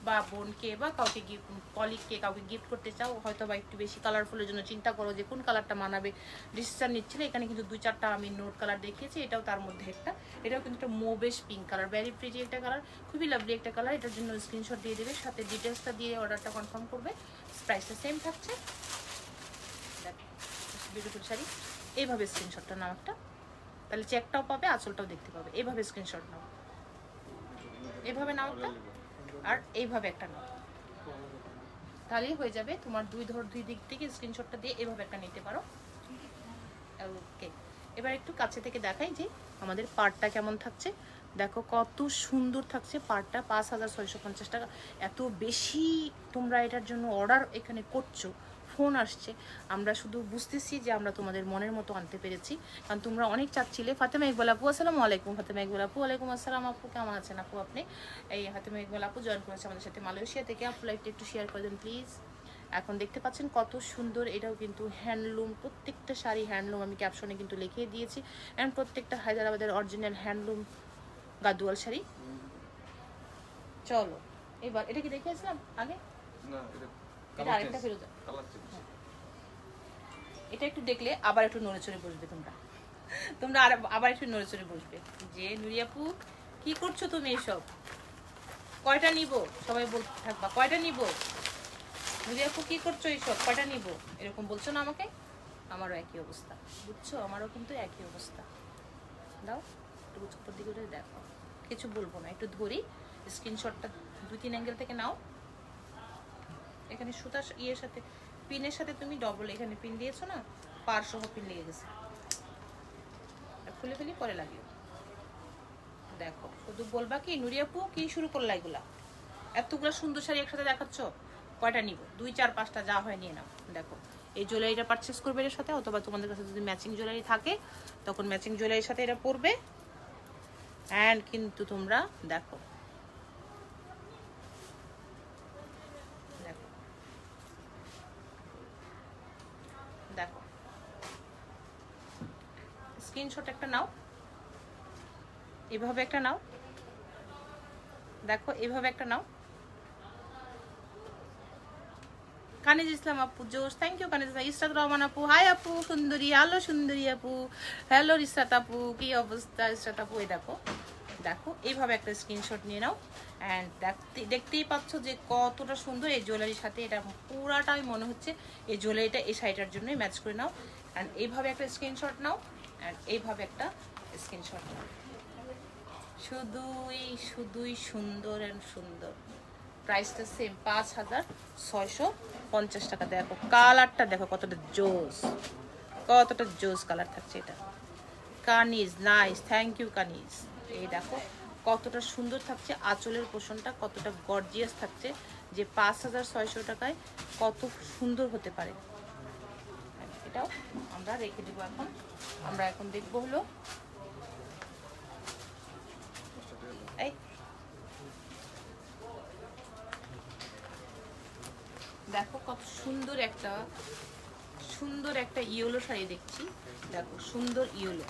বা বোনকে বা কাউকে গিফট, কলিগকে কাউকে গিফট করতে চাও, হয়তো বা একটু বেশি কালারফুলের জন্য চিন্তা করো যে কোন কালারটা মানাবে, ডিসিশন নিচ্ছিলে। এখানে কিন্তু 2-4টা আমি নোট কালার দেখিয়েছি, এটাও তার মধ্যে একটা। এটাও কিন্তু একটা মোবেশ পিঙ্ক কালার, ভ্যারি প্রিটি একটা কালার, খুবই লাভলি একটা কালার। এটার জন্য স্ক্রিনশট দিয়ে দেবে, সাথে ডিটেলসটা দিয়ে অর্ডারটা কনফার্ম করবে। প্রাইসটা সেম থাকছে। দেখো বিউটিফুল শাড়ি, এইভাবে স্ক্রিনশটটা নাও একটা, তাহলে চেকটাও পাবে, আঁচলটাও দেখতে পাবে। এইভাবে স্ক্রিনশট নাও, এইভাবে নাও একটা, আর এইভাবে একটা নাও, তাহলেই হয়ে যাবে তোমার। দুই দিক থেকে স্ক্রিনশটটা দিয়ে এভাবে একটা নিতে পারো। ওকে, এবার একটু কাছে থেকে দেখাই যে আমাদের পাড়টা কেমন থাকছে। দেখো কত সুন্দর থাকছে পাড়টা, 5650 টাকা। এত বেশি তোমরা এটার জন্য অর্ডার এখানে করছো, ফোন আসছে, আমরা শুধু বুঝতেছি যে আমরা তোমাদের মনের মতো আনতে পেরেছি। কারণ তোমরা অনেক চাচ্ছিলে। ফাতেমা ইকবাল আপু আসসালামু আলাইকুম। ফাতেমা ইকবাল আপু ওয়ালাইকুম আসসালাম। আপু কেমন আছেন আপু আপনি? এই ফাতেমা ইকবাল আপু জয়েন করেছে আমাদের সাথে মালয়েশিয়া থেকে। আপু লাইভটা একটু শেয়ার করে দেন প্লিজ। এখন দেখতে পাচ্ছেন কত সুন্দর, এটাও কিন্তু হ্যান্ডলুম, প্রত্যেকটা শাড়ি হ্যান্ডলুম, আমি ক্যাপশনে কিন্তু লিখিয়ে দিয়েছি। অ্যান্ড প্রত্যেকটা হায়দ্রাবাদের অরিজিনাল হ্যান্ডলুম গাদোয়াল শাড়ি। চলো এবার এটা কি দেখিয়েছিলাম আগে না, এটা আরেকটা ফেরত। এটা একটু দেখলে আবার একটু নড়ে চড়ে বসবে তোমরা আবার একটু নড়ে চড়ে বসবে যে নুরিয়াপু কি করছো তুমি, এসব কয়টা নিব, সবাই বলতে থাকবা কয়টা নিব, নুরিয়াপু কি করছো এইসব, কয়টা নিব, এরকম বলছো না আমাকে। আমারও একই অবস্থা, বুঝছো, আমারও কিন্তু একই অবস্থা। দাও একটু উপর দিকে উঠে দেখো, কিছু বলবো না, একটু ধরি, স্ক্রিনশটটা 2-3 অ্যাঙ্গেল থেকে নাও। এখানে সুতা ইয়ের সাথে পিনের সাথে তুমি ডবল এখানে পিন দিয়েছো না, পার সহ পিন লেগে গেছে, খুলে ফেলি পরে লাগিও। দেখো শুধু বলবা কি নুরি আপু কি শুরু করলা এগুলা, এতগুলা সুন্দর শাড়ি একসাথে দেখাচ্ছ, কয়টা নিব? 2-4-5টা যা হয় নিয়ে নাও। দেখো এই জুয়েলারিটা পারচেস করবে এর সাথে, অথবা তোমাদের কাছে যদি ম্যাচিং জুয়েলারি থাকে তখন ম্যাচিং জুয়েলারির সাথে এটা পরবে। অ্যান্ড কিন্তু তোমরা দেখো দেখো দেখো স্ক্রিনশট একটা নাও, এভাবে একটা নাও, দেখো এভাবে একটা নাও। কানিজ ইসলাম আপু জোশ, থ্যাংক ইউ কানিজ ইসলাম। ইসরাত রহমান আপু হাই আপু সুন্দরী, হ্যালো সুন্দরী আপু, হ্যালো ইসরাত আপু, কি অবস্থা ইসরাত আপু? এই দেখো দেখো এইভাবে একটা স্ক্রিনশট নিয়ে নাও। অ্যান্ড দেখতেই পাচ্ছ যে কতটা সুন্দর এই জুয়েলারির সাথে, এটা পুরাটাই মনে হচ্ছে এই জুয়েলারিটা এই শাড়িটার জন্যই ম্যাচ করে নাও। অ্যান্ড এইভাবে একটা স্ক্রিনশট নাও, অ্যান্ড এইভাবে একটা স্ক্রিনশট নাও। শুধুই শুধুই সুন্দর অ্যান্ড সুন্দর। প্রাইসটা সেম 5650 টাকা। দেখো কালারটা দেখো কতটা জোস, কতটা জোস কালার থাকছে এটা। কানিজ নাইস, থ্যাংক ইউ কানিজ। এই দেখো কতটা সুন্দর থাকছে, আঁচলের পোষণটা কতটা গর্জিয়াস থাকছে, যে 5600 টাকায় কত সুন্দর হতে পারে। এটাও আমরা রেখে দেবো। এখন আমরা এখন দেখবো হলো এই দেখো কত সুন্দর একটা ইয়েলো শাড়ি দেখছি। দেখো সুন্দর ইয়েলো,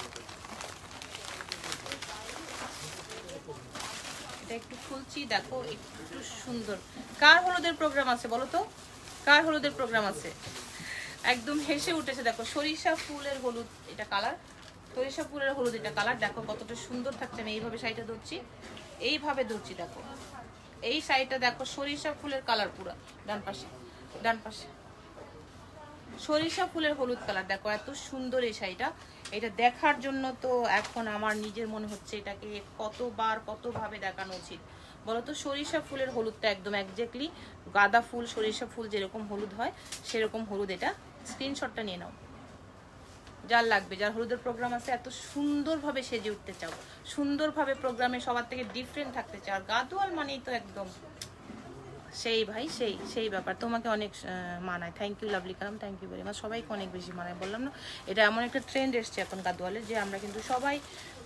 এটা একটু খুলছি, দেখো একটু সুন্দর। কার হলুদের প্রোগ্রাম আছে বলো তো, কার হলুদের প্রোগ্রাম আছে? একদম হেসে উঠেছে। দেখো সরিষা ফুলের হলুদ এটা কালার, সরিষা ফুলের হলুদ এটা কালার। দেখো কতটা সুন্দর থাকছে। আমি এইভাবে শাড়িটা ধরছি, এইভাবে ধরছি। দেখো এই শাড়িটা দেখো সরিষা ফুলের কালার, পুরা ডান পাশে, ডান পাশে সরিষা ফুলের হলুদ কালার। দেখো এত সুন্দর এই শাড়িটা, এটা দেখার জন্য তো এখন আমার নিজের মনে হচ্ছে এটাকে কতভাবে দেখানো উচিত বলতো। সরিষা ফুলের হলুদটা একদম একজ্যাক্টলি গাঁদা ফুল, সরিষা ফুল যেরকম হলুদ হয় সেরকম হলুদ। এটা স্ক্রিনশটটা নিয়ে নাও যার লাগবে, যার হলুদের প্রোগ্রাম আছে, এত সুন্দরভাবে সেজে উঠতে চাও, সুন্দরভাবে প্রোগ্রামে সবার থেকে ডিফারেন্ট থাকতে চাও। আর গাদোয়াল মানেই তো একদম সেই ভাই, সেই ব্যাপার। তোমাকে অনেক মানায়, thank you Lovely Kalam, thank you very much. সবাইকে অনেক বেশি মানায়, বললাম না এটা এমন একটা ট্রেন্ড এসছে এখন গাদোয়ালে, যে আমরা কিন্তু সবাই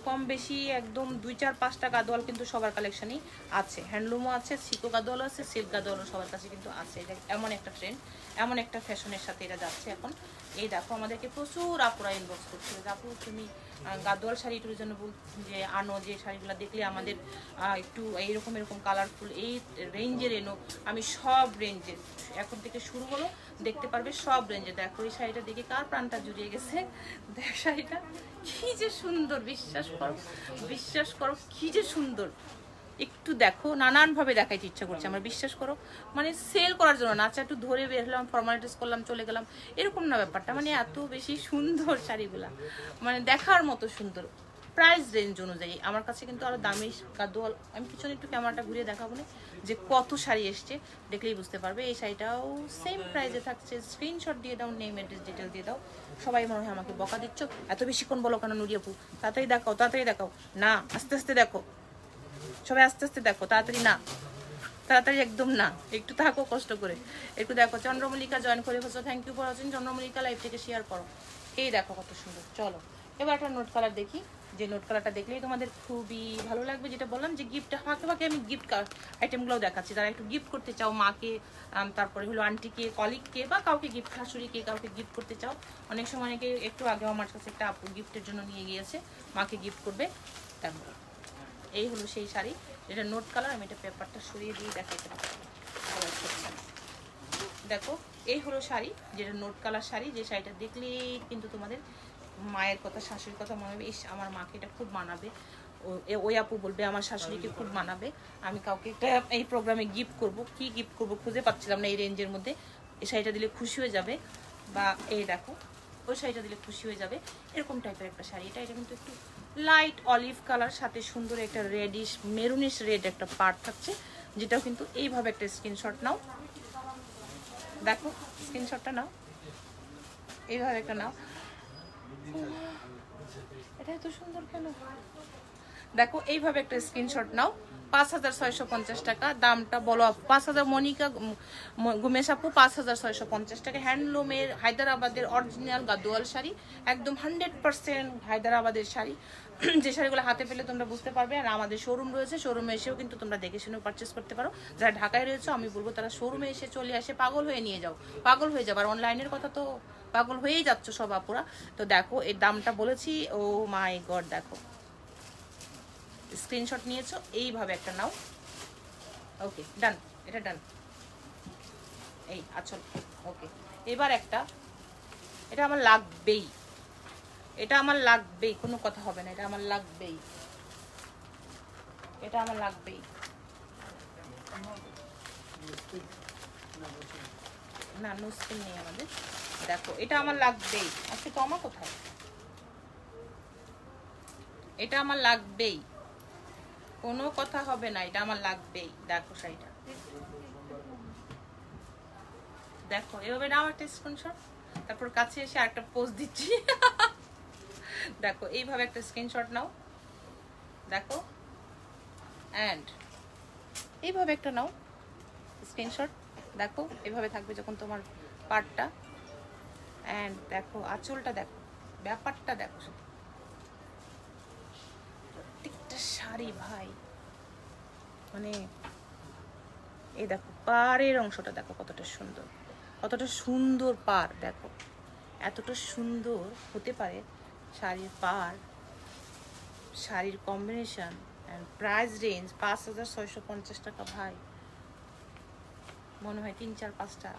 কম বেশি একদম 2-4-5টা গাদোয়াল কিন্তু সবার কালেকশনই আছে। হ্যান্ডলুমও আছে, সিকো গাদোয়ালও আছে, সিল্ক গাদোয়ালও সবার কাছে কিন্তু আছে। এটা এমন একটা ট্রেন্ড, এমন একটা ফ্যাশনের সাথে এটা যাচ্ছে এখন। এই দেখো আমাদেরকে প্রচুর আপুরা ইনবক্স করছিল, আপু তুমি গাদোয়াল শাড়ি একটু জন্য যে আনো, যে শাড়িগুলো দেখলে আমাদের একটু এরকম কালারফুল এই রেঞ্জের এনো। আমি সব রেঞ্জের এখন থেকে শুরু হলো, দেখতে পারবে সব রেঞ্জে। দেখো এই শাড়িটা দেখে কার প্রাণটা জুড়িয়ে গেছে। দেখ শাড়িটা কি যে সুন্দর, বিশ্বাস করো কি যে সুন্দর। একটু দেখো, নানানভাবে দেখাইতে ইচ্ছা করছে আমার, বিশ্বাস করো। মানে সেল করার জন্য না, আচ্ছা একটু ধরে বেরলাম, ফর্মালিটিস করলাম, চলে গেলাম, এরকম না ব্যাপারটা। মানে এত বেশি সুন্দর শাড়িগুলা, মানে দেখার মতো সুন্দর। প্রাইস রেঞ্জ অনুযায়ী আমার কাছে কিন্তু আরো দামি গাদোয়াল, আমি পিছনে একটু ক্যামেরাটা ঘুরিয়ে দেখাবো না যে কত শাড়ি এসছে, দেখলেই বুঝতে পারবে। এই শাড়িটাও সেম প্রাইসে থাকছে। স্ক্রিনশট দিয়ে দাও, নেম অ্যাড্রেস ডিটেল দিয়ে দাও। সবাই মনে হয় আমাকে বকা দিচ্ছ, এত বেশিক্ষণ বলো কেন নুরি আপু, তাড়াতাড়ি দেখাও, তাড়াতাড়ি দেখাও। না, আস্তে আস্তে দেখো, সবাই আস্তে আস্তে দেখো, তাড়াতাড়ি না, তাড়াতাড়ি একদম না, একটু থাকো কষ্ট করে, একটু দেখো। চন্দ্রমল্লিকা জয়েন করে ফেলছো, থ্যাংক ইউ ফর ওয়াচিং। চন্দ্রমল্লিকা লাইভ থেকে শেয়ার করো। এই দেখো কত সুন্দর। চলো এবার একটা নোট কালার দেখি, যে নোট কালারটা দেখলেই তোমাদের খুবই ভালো লাগবে। যেটা বললাম যে গিফট ফাঁকে আমি গিফট আইটেমগুলোও দেখাচ্ছি, যারা একটু গিফট করতে চাও মাকে, তারপরে হলো আন্টিকে, কলিগকে, বা কাউকে গিফট, শাশুড়িকে কাউকে গিফট করতে চাও। অনেক সময় অনেকে একটু আগে আমার কাছে একটা আপু গিফটের জন্য নিয়ে গিয়েছে, মাকে গিফট করবে। তারপর এই হলো সেই শাড়ি, যেটা নোট কালার। আমি এটা পেপারটা সরিয়ে দিয়ে দেখাতে পারছি। দেখো এই হলো শাড়ি, যেটা নোট কালার শাড়ি, যে শাড়িটা দেখলেই কিন্তু তোমাদের মায়ের কথা, শাশুড়ির কথা মনে হবে, ইস আমার মাকে এটা খুব মানাবে, ওই আপু বলবে আমার শাশুড়িকে খুব মানাবে। আমি কাউকে এই প্রোগ্রামে গিফট করব, কি গিফট করব খুঁজে পাচ্ছিলাম না এই রেঞ্জের মধ্যে। এই শাড়িটা দিলে খুশি হয়ে যাবে, বা এই দেখো ওই শাড়িটা দিলে খুশি হয়ে যাবে, এরকম টাইপের একটা শাড়ি। এটা কিন্তু একটু লাইট অলিভ কালার সাথে সুন্দর একটা রেডিশ মেরুনিশ রেড একটা পার্ট থাকছে, যেটাও কিন্তু এইভাবে একটা স্ক্রিনশট নাও। দেখো স্ক্রিনশটটা নাও, এইভাবে একটা নাও। এটা এত সুন্দর কেন? দেখো এইভাবে একটা স্ক্রিনশট নাও। 5650 টাকা দামটা বলো। 5000 মনিকা গুমেশ আপু 5650 টাকা। হ্যান্ডলুমের হায়দ্রাবাদের অরিজিনাল গাদোয়াল শাড়ি, একদম 100% হায়দ্রাবাদের শাড়ি। যে শাড়িগুলো হাতে পেলে তোমরা বুঝতে পারবে। আর আমাদের শোরুম রয়েছে, শোরুমে এসেও কিন্তু তোমরা দেখে শুনেও পারচেস করতে পারো। যারা ঢাকায় রয়েছে আমি বলবো তারা শোরুমে এসে চলে আসে, পাগল হয়ে নিয়ে যাও, পাগল হয়ে যাবে। আর অনলাইনের কথা তো পাগল হয়েই যাচ্ছ সব আপুরা। তো দেখো এর দামটা বলেছি, ও মাই গড, দেখো স্ক্রিনশট নিয়েছো, এইভাবে একটা নাও। ওকে ডান, এটা ডান। এই আচ্ছা ওকে, এবার একটা, এটা আমার লাগবেই, এটা আমার লাগবেই, কোনো কথা হবে না, এটা আমার লাগবেই, এটা আমার লাগবেই। না নো স্কিন নেই আমাদের। দেখো এটা আমার লাগবেই। আজকে তো আমার কোথায়, এটা আমার লাগবেই, কোনো কথা হবে না, এটা আমার লাগবেই। দেখো শাড়িটা দেখো, এভাবে নাও একটা স্ক্রিনশট, তারপর কাছে এসে আরেকটা পোজ দিচ্ছি। দেখো এইভাবে একটা স্ক্রিনশট নাও, দেখো অ্যান্ড এইভাবে একটা নাও স্ক্রিনশট। দেখো এভাবে থাকবে যখন তোমার পার্টটা। অ্যান্ড দেখো আঁচলটা, দেখো ব্যাপারটা, দেখো প্রত্যেকটা শাড়ি ভাই, মানে এই দেখো পাড়ের অংশটা দেখো কতটা সুন্দর, কতটা সুন্দর পাড়। দেখো এতটা সুন্দর হতে পারে শাড়ির পাড়, শাড়ির কম্বিনেশন অ্যান্ড প্রাইস রেঞ্জ 5650 টাকা। ভাই মনে হয় 3-4-5টা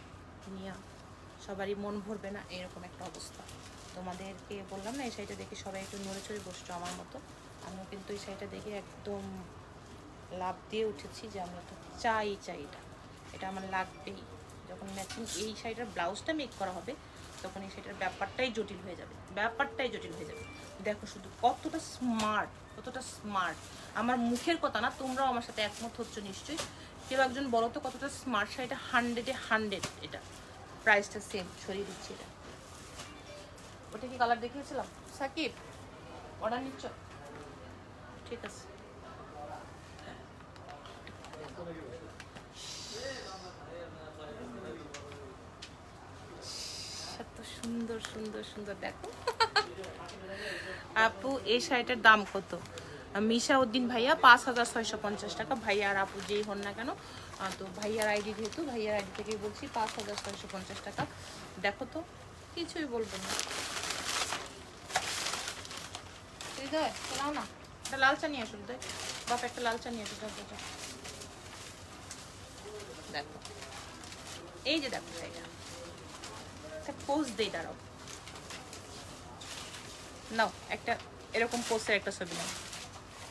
নিয়ে সবারই মন ভরবে না, এরকম একটা অবস্থা। তোমাদেরকে বললাম না এই শাড়িটা দেখে সবাই একটু নড়ে চড়ে বসছো আমার মতো। আমিও কিন্তু এই শাড়িটা দেখে একদম লাভ দিয়ে উঠেছি যে আমি তো চাই এটা, এটা আমার লাগবেই। যখন ম্যাচিং এই শাড়িটার ব্লাউজটা মেক করা হবে তখন এই শাড়িটার ব্যাপারটাই জটিল হয়ে যাবে, ব্যাপারটাই জটিল হয়ে যাবে। দেখো শুধু কতটা স্মার্ট, কতটা স্মার্ট। আমার মুখের কথা না, তোমরাও আমার সাথে একমত হচ্ছ নিশ্চয়ই। কেউ একজন বলো তো কতটা স্মার্ট শাড়িটা। 100-এ 100 এটা। প্রাইসটা সেম, ছড়িয়ে দিচ্ছি এটা। ওটা কি কালার দেখিয়েছিলাম? সাকিব অর্ডার নিচ্ছ? ঠিক আছে। এত সুন্দর সুন্দর সুন্দর দেখো। আপু এই শাড়িটার দাম কত? মিশা উদ্দিন ভাইয়া 5650 টাকা। ভাইয়া আর আপু যেই হন না কেন, তো ভাইয়ার আইডি, যেহেতু ভাইয়ার আইডি থেকেই বলছি 5650 টাকা। দেখো তো কিছুই বলবো না। না একটা লাল চা নিয়ে আসুন, তাই বাপ একটা লাল চা নিয়ে আসুন। দেখো এই যে দেখো শাড়িটা, পোজ দেই, দাঁড়াও নাও একটা এরকম পোস্টের একটা ছবি নাও,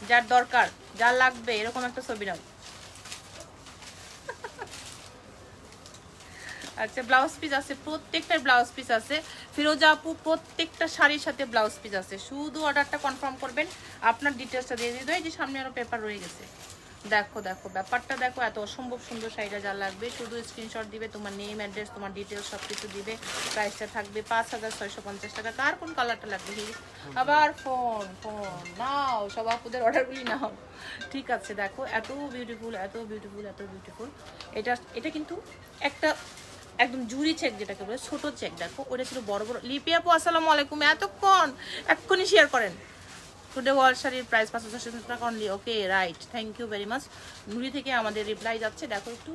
যার দরকার যার লাগবে এরকম একটা ছবি নাও। আচ্ছা ব্লাউজ পিস আছে, প্রত্যেকটার ব্লাউজ পিস আছে। ফিরোজা আপু প্রত্যেকটা শাড়ির সাথে ব্লাউজ পিস আছে, শুধু অর্ডারটা কনফার্ম করবেন, আপনার ডিটেলসটা দিয়ে দিতে হয়। যে সামনে আরো পেপার রয়ে গেছে। দেখো দেখো ব্যাপারটা দেখো, এত অসম্ভব সুন্দর শাড়িটা যা লাগবে শুধু স্ক্রিনশট দিবে, তোমার নেম অ্যাড্রেস তোমার ডিটেলস সব কিছু দিবে। প্রাইসটা থাকবে 5650 টাকা। কার কোন কালারটা লাগবে? আবার ফোন ফোন নাও, সব আপুদের অর্ডারগুলি নাও। ঠিক আছে দেখো এত বিউটিফুল, এত বিউটিফুল, এত বিউটিফুল। এটা কিন্তু একটা একদম জুরি চেক যেটাকে বলে, ছোট চেক। দেখো ওটা ছিল বড় বড়। লিপি আপু আসসালামু আলাইকুম, এতক্ষণ এক্ষুনি শেয়ার করেন। টুডে ওয়াল শাড়ির প্রাইস 5600 টাকা only. Okay right, thank you very much. Nuri থেকে আমাদের রিপ্লাই যাচ্ছে, দেখো একটু।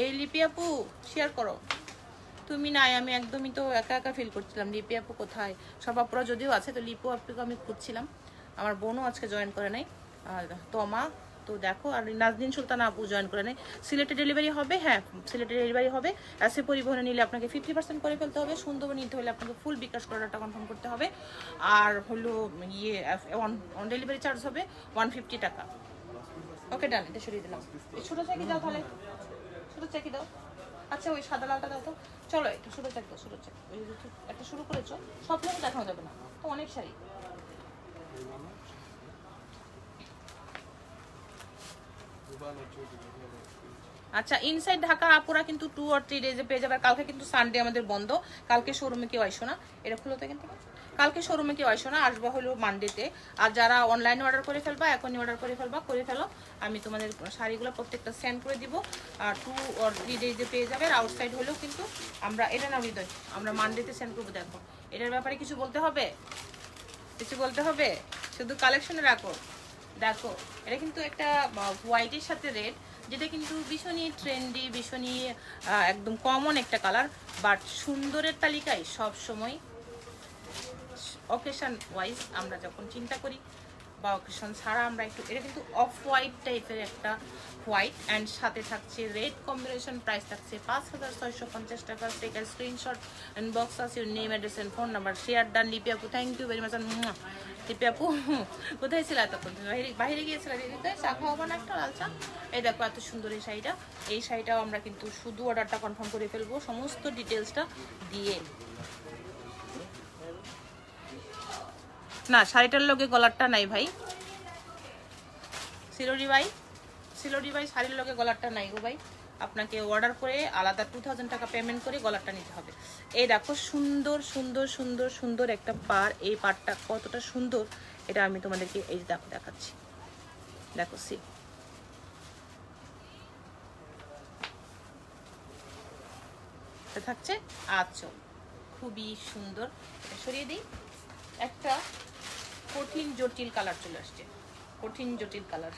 এই লিপি আপু শেয়ার করো। তুমি নাই, আমি একদমই তো একা একা ফিল করছিলাম। লিপি আপু কোথায়? সব আপুরা যদিও আছে, তো লিপু আপুকে আমি খুঁজছিলাম। আমার বোনও আজকে জয়েন করে নাই, তমা। তো দেখো আর নাজদিন সুলতান আপু জয়েন করে নেই। সিলেটে ডেলিভারি হবে? হ্যাঁ সিলেটে ডেলিভারি হবে। এসে পরিবহনে নিলে আপনাকে 50% করে ফেলতে হবে। সুন্দরবন নিতে হলে আপনাকে ফুল বিকাশ করাটা কনফার্ম করতে হবে। আর হলো ইয়ে অন ডেলিভারি চার্জ হবে 150 টাকা। ওকে ডান, এটা সরিয়ে দিলাম। ছোটো চাকি দাও তাহলে, ছোটো চাকি দাও। আচ্ছা ওই সাদা লালটা দাও তো। চলো একটু ছোটো চাক দাও, ছোটো চাক। ওই একটা শুরু করেছো, সব লোক দেখানো যাবে না তো, অনেক শাড়ি। আচ্ছা, ইনসাইড ঢাকা আপুরা কিন্তু 2 or 3 ডেজে পেয়ে যাবে। কালকে কিন্তু সানডে আমাদের বন্ধ, কালকে শোরুমে কেউ আইসো না। এটা খুলো তো এখান থেকে। কালকে শোরুমে কেউ আইসো না, আসবা হলো মানডেতে। আর যারা অনলাইনে অর্ডার করে ফেলবা, এখনই অর্ডার করে ফেলো। আমি তোমাদের শাড়িগুলো প্রত্যেকটা সেন্ড করে দিব। আর 2 or 3 ডেজে পেয়ে যাবে। আর আউটসাইড হলেও কিন্তু আমরা এটা না হৃদয়, আমরা মানডেতে সেন্ড করবো। দেখো এটার ব্যাপারে কিছু বলতে হবে? কিছু বলতে হবে? শুধু কালেকশনে রাখো। দেখো এটা কিন্তু একটা হোয়াইটের সাথে রেড, যেটা কিন্তু ভীষণই ট্রেন্ডি, ভীষণই একদম কমন একটা কালার, বাট সুন্দরের তালিকায় সব সময় অকেশন ওয়াইজ আমরা যখন চিন্তা করি বা অকেশন ছাড়া আমরা একটু, এটা কিন্তু অফ হোয়াইট টাইপের একটা হোয়াইট অ্যান্ড সাথে থাকছে রেড কম্বিনেশন। প্রাইস থাকছে 5650 টাকা। Take a screenshot and box us your name, address and phone number. Share done. Lipi আপু thank you very much. Lipi আপু কোথায় ছিল এতক্ষণ? বাইরে গিয়েছিল, চা খাওয়াবো না একটা লাল চা? এই দেখো এত সুন্দর এই শাড়িটা। এই শাড়িটাও আমরা কিন্তু শুধু অর্ডারটা কনফার্ম করে ফেলবো সমস্ত ডিটেলসটা দিয়ে। না, শাড়িটার লগে গলারটা নাই ভাই, সিলোরি ভাই শাড়ির লগে গলারটা নাই গো ভাই। আপনাকে অর্ডার করে আলাদা 2000 টাকা পেমেন্ট করে গলারটা নিতে হবে। এই দেখো সুন্দর সুন্দর সুন্দর সুন্দর একটা পাড়। এই পাড়টা কতটা সুন্দর এটা আমি তোমাদেরকে এই দেখো দেখাচ্ছি। দেখো সি, থাকছে আঁচল, খুবই সুন্দর। এটা সরিয়ে দিই। একটা কঠিন জটিল কালার চলে আসছে, কঠিন জটিল কালার।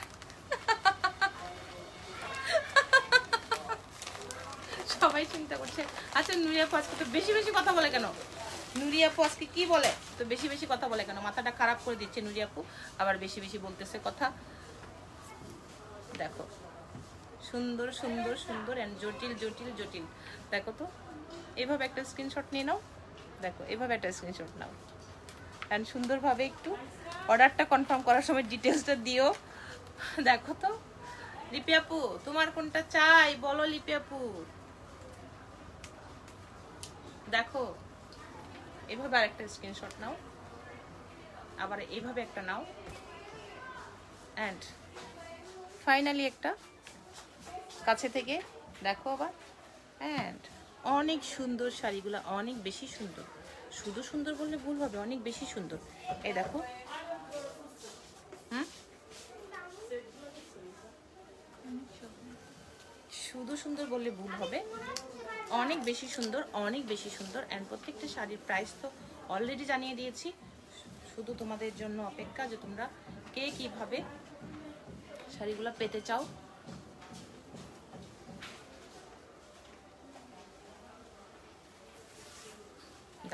সবাই চিন্তা করছে আচ্ছা নুরিয়া আপু আজকে তো বেশি বেশি কথা বলে কেন? নুরিয়া আপু আজকে কি বলে? তো বেশি বেশি কথা বলে কেন? মাথাটা খারাপ করে দিচ্ছে নুরিয়া আপু, আবার বেশি বেশি বলতেছে কথা। দেখো সুন্দর সুন্দর সুন্দর এন্ড জটিল জটিল জটিল। দেখো তো এইভাবে একটা স্ক্রিনশট নিয়ে নাও। দেখো এইভাবে একটা স্ক্রিনশট নাও এন্ড সুন্দরভাবে একটু অর্ডারটা কনফার্ম করার সময় ডিটেলসটা দিও। দেখো তো লিপি আপু তোমার কোনটা চাই বলো লিপি আপু। দেখো এভাবে আরেকটা স্ক্রিনশট নাও, আবার এইভাবে একটা নাও, অ্যান্ড ফাইনালি একটা কাছে থেকে দেখো আবার। অ্যান্ড অনেক সুন্দর শাড়িগুলো, অনেক বেশি সুন্দর। শুধু সুন্দর বললে ভুল হবে, অনেক বেশি সুন্দর। এই দেখো শুধু সুন্দর বললে ভুল হবে, অনেক বেশি সুন্দর, অনেক বেশি সুন্দর। অ্যান্ড প্রত্যেকটা শাড়ির প্রাইস তো অলরেডি জানিয়ে দিয়েছি। শুধু তোমাদের জন্য অপেক্ষা যে তোমরা কে কিভাবে শাড়িগুলো পেতে চাও।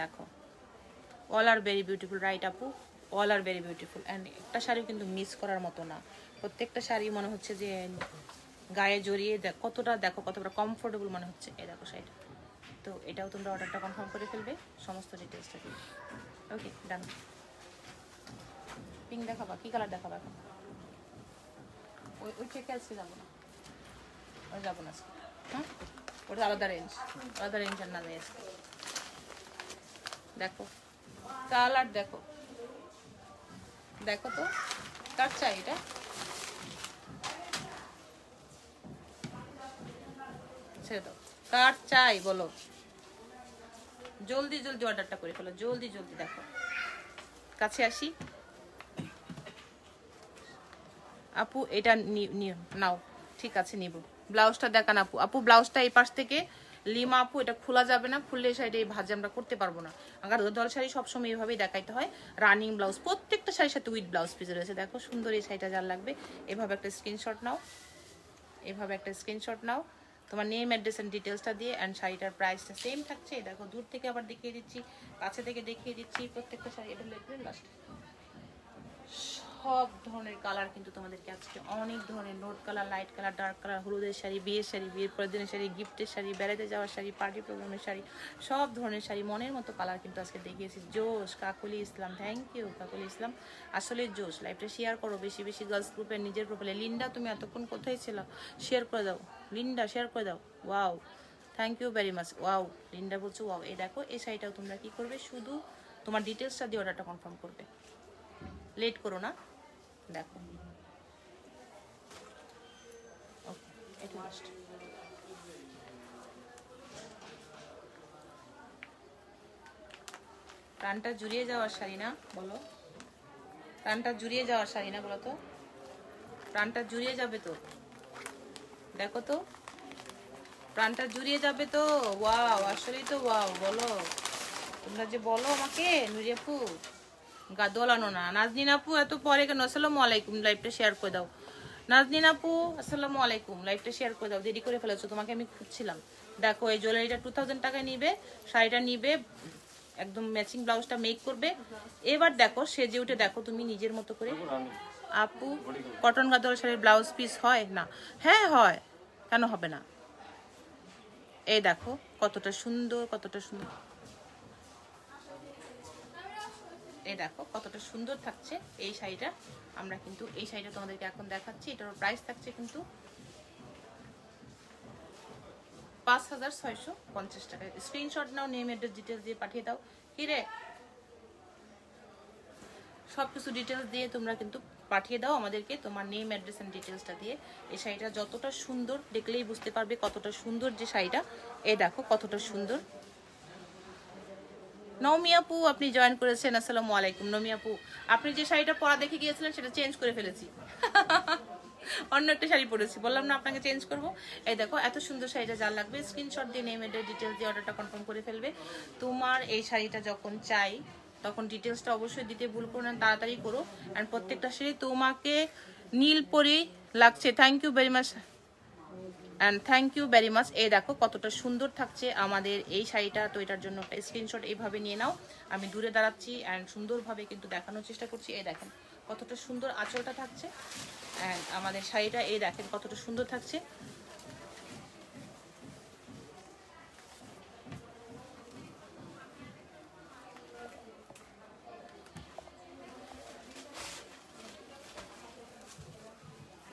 দেখো all are very beautiful, right আপু? All are very beautiful. And একটা শাড়িও কিন্তু মিস করার মতো না। প্রত্যেকটা শাড়ি মনে হচ্ছে যে গায়ে জড়িয়ে কতটা, দেখো কতটা কমফোর্টেবল মনে হচ্ছে। এই দেখো শাড়িটা। তো এটাও তোমরা অর্ডারটা কনফার্ম করে ফেলবে সমস্ত ডিটেলসটা দিয়ে। ওকে ডান। পিঙ্ক দেখাবা? কি কালার দেখাবা এখন? ওই থেকে আজকে যাবো না, ওই যাবো না আজকে। হ্যাঁ ওটা আলাদা রেঞ্জ, আলাদা রেঞ্জ আর না যায় আজকে। দেখো কালার, দেখো দেখো তো কার চাই এটা? ছেড়ে দাও, কার চাই বলো? জলদি জলদি অর্ডারটা করে ফেলো, জলদি জলদি। দেখো কাছে আসি আপু, এটা নাও। ঠিক আছে নিব। ব্লাউজটা দেখান আপু। আপু ব্লাউজটা এই পাশ থেকে লিমা আপু, এটা খোলা যাবে না, খুললে শাড়িটা এই ভাজে আমরা করতে পারবো না। আর দল শাড়ি সবসময় এইভাবেই দেখাইতে হয়। রানিং ব্লাউজ প্রত্যেকটা শাড়ির সাথে উইথ ব্লাউজ পিস রয়েছে। দেখো সুন্দর এই শাড়িটা যার লাগবে এভাবে একটা স্ক্রিনশট নাও, এভাবে একটা স্ক্রিনশট নাও তোমার নেম, অ্যাড্রেস এন্ড ডিটেলসটা দিয়ে। অ্যান্ড শাড়িটার প্রাইসটা সেম থাকছে। দেখো দূর থেকে আবার দেখিয়ে দিচ্ছি, কাছে থেকে দেখিয়ে দিচ্ছি। প্রত্যেকটা শাড়ি এটা লাস্ট সব ধরনের কালার কিন্তু তোমাদেরকে আজকে অনেক ধরনের note colour, light colour, dark colour, হলুদের শাড়ি, বিয়ের শাড়ি, বিয়ের পরের দিনের শাড়ি, গিফটের শাড়ি, বেড়াতে যাওয়ার শাড়ি, পার্টি প্রোগ্রামের শাড়ি, সব ধরনের শাড়ি মনের মতো কালার কিন্তু আজকে দেখিয়েছি। জোশ কাকুলি ইসলাম, থ্যাংক ইউ কাকুলি ইসলাম। আসলে জোশ। লাইভটা শেয়ার করো বেশি বেশি, গার্লস গ্রুপে, নিজের প্রোফাইলে। লিন্ডা তুমি এতক্ষণ কোথায় ছিল? শেয়ার করে দাও লিন্ডা, শেয়ার করে দাও। Wow thank you very much. Wow Linda বলছো ওয়াও। এই দেখো এই শাড়িটাও তোমরা কি করবে, শুধু তোমার ডিটেলসটা দিয়ে অর্ডারটা কনফার্ম করবে, লেট করো না। দেখো এটা লাস্ট। প্রাণটা জুড়িয়ে যাওয়ার শাড়ি না বলো, প্রাণটা জুড়িয়ে যাওয়ার শাড়ি না বলো তো, প্রাণটা জুড়িয়ে যাবে তো, দেখো তো প্রাণটা জুড়িয়ে যাবে তো। ওয়াও, আসলেই তো ওয়াও। বলো তোমরা যে বলো আমাকে নুরি আপু, গা দোলানো না। নাজনীন আপু এত পরে কেন? আসসালামু আলাইকুম, লাইভটা শেয়ার করে দাও। নাজনীন আপু আসসালামু আলাইকুম, লাইভটা শেয়ার করে দাও, দেরি করে ফেলেছো, তোমাকে আমি খুঁজছিলাম। দেখো এই জুয়েলারিটা 2000 টাকায় নিবে, শাড়িটা নিবে, একদম ম্যাচিং ব্লাউজটা মেক করবে। এবার দেখো সেজে উঠে দেখো তুমি নিজের মতো করে। আপু কটন গাদোয়াল শাড়ির ব্লাউজ পিস হয় না? হ্যাঁ হয়, কেন হবে না? এই দেখো কতটা সুন্দর, কতটা সুন্দর, এই দেখো কতটা সুন্দর থাকছে এই শাড়িটা। আমরা কিন্তু এই শাড়িটা তোমাদেরকে এখন দেখাচ্ছি। এটার প্রাইস থাকছে কিন্তু 5650 টাকা। স্ক্রিনশট নাও, নেম অ্যাড্রেস ডিটেলস দিয়ে পাঠিয়ে দাও। কি রে, সবকিছু ডিটেলস দিয়ে তোমরা কিন্তু পাঠিয়ে দাও আমাদেরকে, তোমার নেম অ্যাড্রেস এন্ড ডিটেলসটা দিয়ে। এই শাড়িটা যতটা সুন্দর দেখলেই বুঝতে পারবে কতটা সুন্দর যে শাড়িটা। এই দেখো কতটা সুন্দর। নওমি আপু আপনি জয়েন করেছেন, আসসালামু আলাইকুম। নওমি আপু আপনি যে শাড়িটা পরা দেখে গিয়েছিলেন সেটা চেঞ্জ করে ফেলেছি, অন্য একটা শাড়ি পরেছি, বললাম না আপনাকে চেঞ্জ করব। এই দেখো এত সুন্দর শাড়িটা, যার লাগবে স্ক্রিনশট দিয়ে নেম এর ডিটেইলস দিয়ে অর্ডারটা কনফার্ম করে ফেলবে। তোমার এই শাড়িটা যখন চাই তখন ডিটেইলসটা অবশ্যই দিতে ভুল করো না, তাড়াতাড়ি করো। এন্ড প্রত্যেকটা শাড়ি তোমাকে নীল পরি লাগছে। Thank you very much and thank you very much. এই দেখো কতটা সুন্দর থাকছে আমাদের এই শাড়িটা। তো এটার জন্য একটা স্ক্রিনশট এইভাবে নিয়ে নাও। আমি দূরে দাঁড়াচ্ছি অ্যান্ড সুন্দরভাবে কিন্তু দেখানোর চেষ্টা করছি। এই দেখেন কতটা সুন্দর আঁচলটা থাকছে অ্যান্ড আমাদের শাড়িটা এই দেখেন কতটা সুন্দর থাকছে।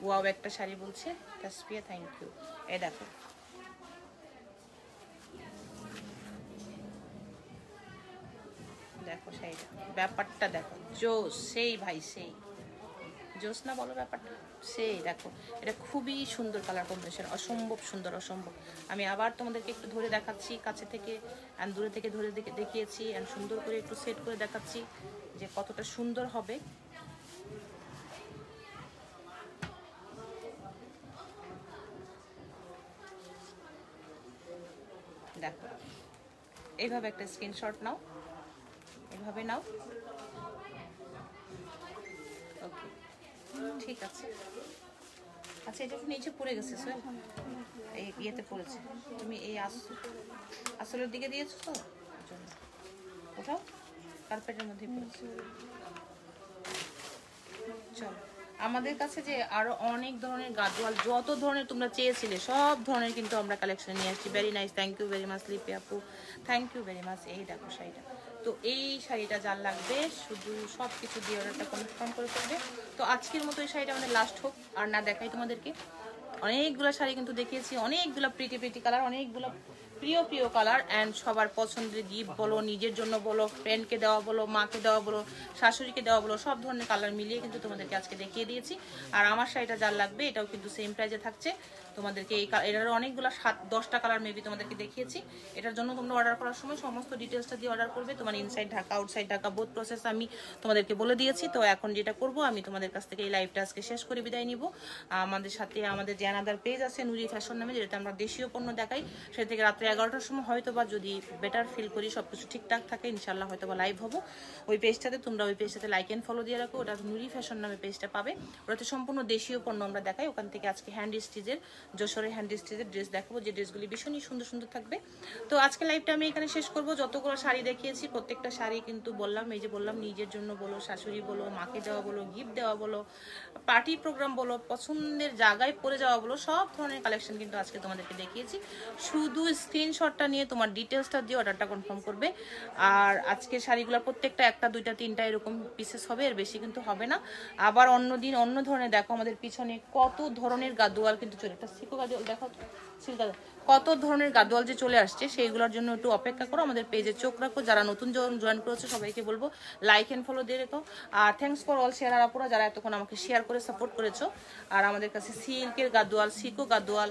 ওয়াও একটা শাড়ি বলছে তাসফিয়া, থ্যাংক ইউ। এই দেখো দেখো শাড়িটা, ব্যাপারটা দেখো, জোস, সেই ভাই সেই জোস না বলো ব্যাপারটা, সেই দেখো। এটা খুবই সুন্দর কালার কম্বিনেশন, অসম্ভব সুন্দর, অসম্ভব। আমি আবার তোমাদেরকে একটু ধরে দেখাচ্ছি কাছে থেকে অ্যান্ড দূরে থেকে ধরে দেখিয়েছি অ্যান্ড সুন্দর করে একটু সেট করে দেখাচ্ছি যে কতটা সুন্দর হবে। দেখো এইভাবে একটা স্ক্রিনশট নাও, এভাবে নাও। ওকে ঠিক আছে। আচ্ছা এটা একটু নিচে পড়ে গেছে স্যার, এই ইয়েতে পড়েছে। তুমি এই আসলের দিকে দিয়েছো তো, ওঠাও, কার্পেটের মধ্যে পড়েছে। চলো আমাদের কাছে যে আরো অনেক ধরনের গাদোয়াল, যত ধরনের তোমরা চেয়েছিলে সব ধরনের কিন্তু আমরা কালেকশন নিয়ে আসছি। Very nice, thank you very much Lipi আপু, থ্যাংক ইউ ভেরি মাচ। এই দেখো শাড়িটা, তো এই শাড়িটা যার লাগবে শুধু সব কিছু দিয়ে অর্ডারটা কনফার্ম করে ফেলবে। তো আজকের মতো এই শাড়িটা আমাদের লাস্ট হোক, আর না দেখাই তোমাদেরকে। অনেকগুলো শাড়ি কিন্তু দেখিয়েছি, অনেকগুলো প্রিটি প্রিটি কালার, অনেকগুলো প্রিয় প্রিয় কালার অ্যান্ড সবার পছন্দের গিফট বলো, নিজের জন্য বলো, ফ্রেন্ডকে দেওয়া বলো, মাকে দেওয়া বলো, শাশুড়িকে দেওয়া বলো, সব ধরনের কালার মিলিয়ে কিন্তু তোমাদেরকে আজকে দেখিয়ে দিয়েছি। আর আমার শাড়িটা যার লাগবে এটাও কিন্তু সেম প্রাইজে থাকছে তোমাদেরকে। এই এটারও অনেকগুলো 7-10টা কালার মেবি তোমাদেরকে দেখিয়েছি। এটার জন্য তোমরা অর্ডার করার সময় সমস্ত ডিটেলসটা দিয়ে অর্ডার করবে। তোমার inside Dhaka outside Dhaka both process আমি তোমাদেরকে বলে দিয়েছি। তো এখন যেটা করব, আমি তোমাদের কাছ থেকে এই লাইভটা আজকে শেষ করে বিদায় নিব। আমাদের সাথে আমাদের যে আনাদার পেজ আছে নুরি ফ্যাশন নামে, যেটাতে আমরা দেশীয় পণ্য দেখাই, সেটা থেকে রাত্রে 11টার সময় হয়তো বা যদি বেটার ফিল করি, সবকিছু ঠিকঠাক থাকে, ইনশাল্লাহ হয়তো বা লাইভ হবো ওই পেজটাতে। তোমরা ওই পেজটাতে লাইক এন্ড ফলো দিয়ে রাখো, ওটা নুরি ফ্যাশন নামে পেজটা পাবে। ওটাতে সম্পূর্ণ দেশীয় পণ্য আমরা দেখাই। ওখান থেকে আজকে হ্যান্ড স্টিচের, যশোরের হ্যান্ড স্টিচের ড্রেস দেখাবো, যে ড্রেসগুলি ভীষণই সুন্দর সুন্দর থাকবে। তো আজকে লাইভটা আমি এখানে শেষ করবো। যতগুলো শাড়ি দেখিয়েছি প্রত্যেকটা শাড়ি কিন্তু বললাম, এই যে বললাম নিজের জন্য বলো, শাশুড়ি বলো, মাকে দেওয়া বলো, গিফট দেওয়া বলো, পার্টি প্রোগ্রাম বলো, পছন্দের জায়গায় পরে যাওয়া বলো, সব ধরনের কালেকশন কিন্তু আজকে তোমাদেরকে দেখিয়েছি। শুধু স্ক্রিনশটটা নিয়ে তোমার ডিটেলসটা দিয়ে অর্ডারটা কনফার্ম করবে। আর আজকে শাড়িগুলো প্রত্যেকটা 1টা 2টা 3টা এরকম পিসেস হবে, এর বেশি কিন্তু হবে না। আবার অন্য দিন অন্য ধরনের, দেখো আমাদের পিছনে কত ধরনের গাদোয়াল কিন্তু চলে। একটা সিকো গাদোয়াল দেখো, সিল্ক গাদোয়াল, কত ধরনের গাদোয়াল যে চলে আসছে সেইগুলোর জন্য একটু অপেক্ষা করো, আমাদের পেজে চোখ রাখো। যারা নতুন জয়েন করেছো সবাইকে বলবো লাইক এন্ড ফলো দিয়ে রেখো। আর থ্যাঙ্কস ফর অল শেয়ার আপুরা যারা এতক্ষণ আমাকে শেয়ার করে সাপোর্ট করেছো। আর আমাদের কাছে সিল্কের গাদোয়াল, সিকো গাদোয়াল,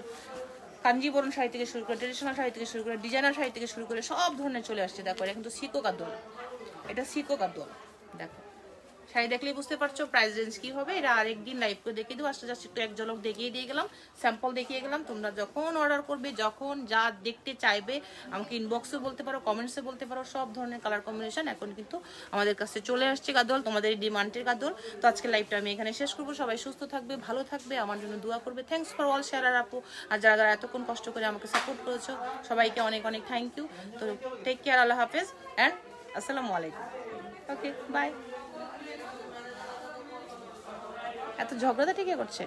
কাঞ্জিবরণ শাড়ি থেকে শুরু করে, ট্রেডিশনাল শাড়ি থেকে শুরু করে, ডিজাইনার শাড়ি থেকে শুরু করে সব ধরনের চলে আসছে। দেখো এটা কিন্তু সিকো গাদোয়াল, এটা সিকো গাদোয়াল। দেখো শাড়ি দেখলেই বুঝতে পারছো প্রাইস রেঞ্জ কি হবে। এটা আরেকদিন লাইভ করে দেখিয়ে দেবো, আসলে জাস্ট একটু এক ঝলক দেখিয়ে দিয়ে গেলাম, স্যাম্পল দেখিয়ে গেলাম। তোমরা যখন অর্ডার করবে, যখন যা দেখতে চাইবে আমাকে ইনবক্সে বলতে পারো, কমেন্টসে বলতে পারো। সব ধরনের কালার কম্বিনেশন এখন কিন্তু আমাদের কাছে চলে আসছে গাদোয়াল, তোমাদের এই ডিমান্ডের গাদোয়াল। তো আজকে লাইভটা আমি এখানে শেষ করবো। সবাই সুস্থ থাকবে, ভালো থাকবে, আমার জন্য দোয়া করবে। থ্যাঙ্কস ফর অল শেয়ার আপু। আর যারা যারা এতক্ষণ কষ্ট করে আমাকে সাপোর্ট করেছো সবাইকে অনেক অনেক থ্যাংক ইউ। তো টেক কেয়ার, আল্লাহ হাফেজ অ্যান্ড আসসালামু আলাইকুম। Okay bye. এত ঝগড়াটা ঠিকই করছে।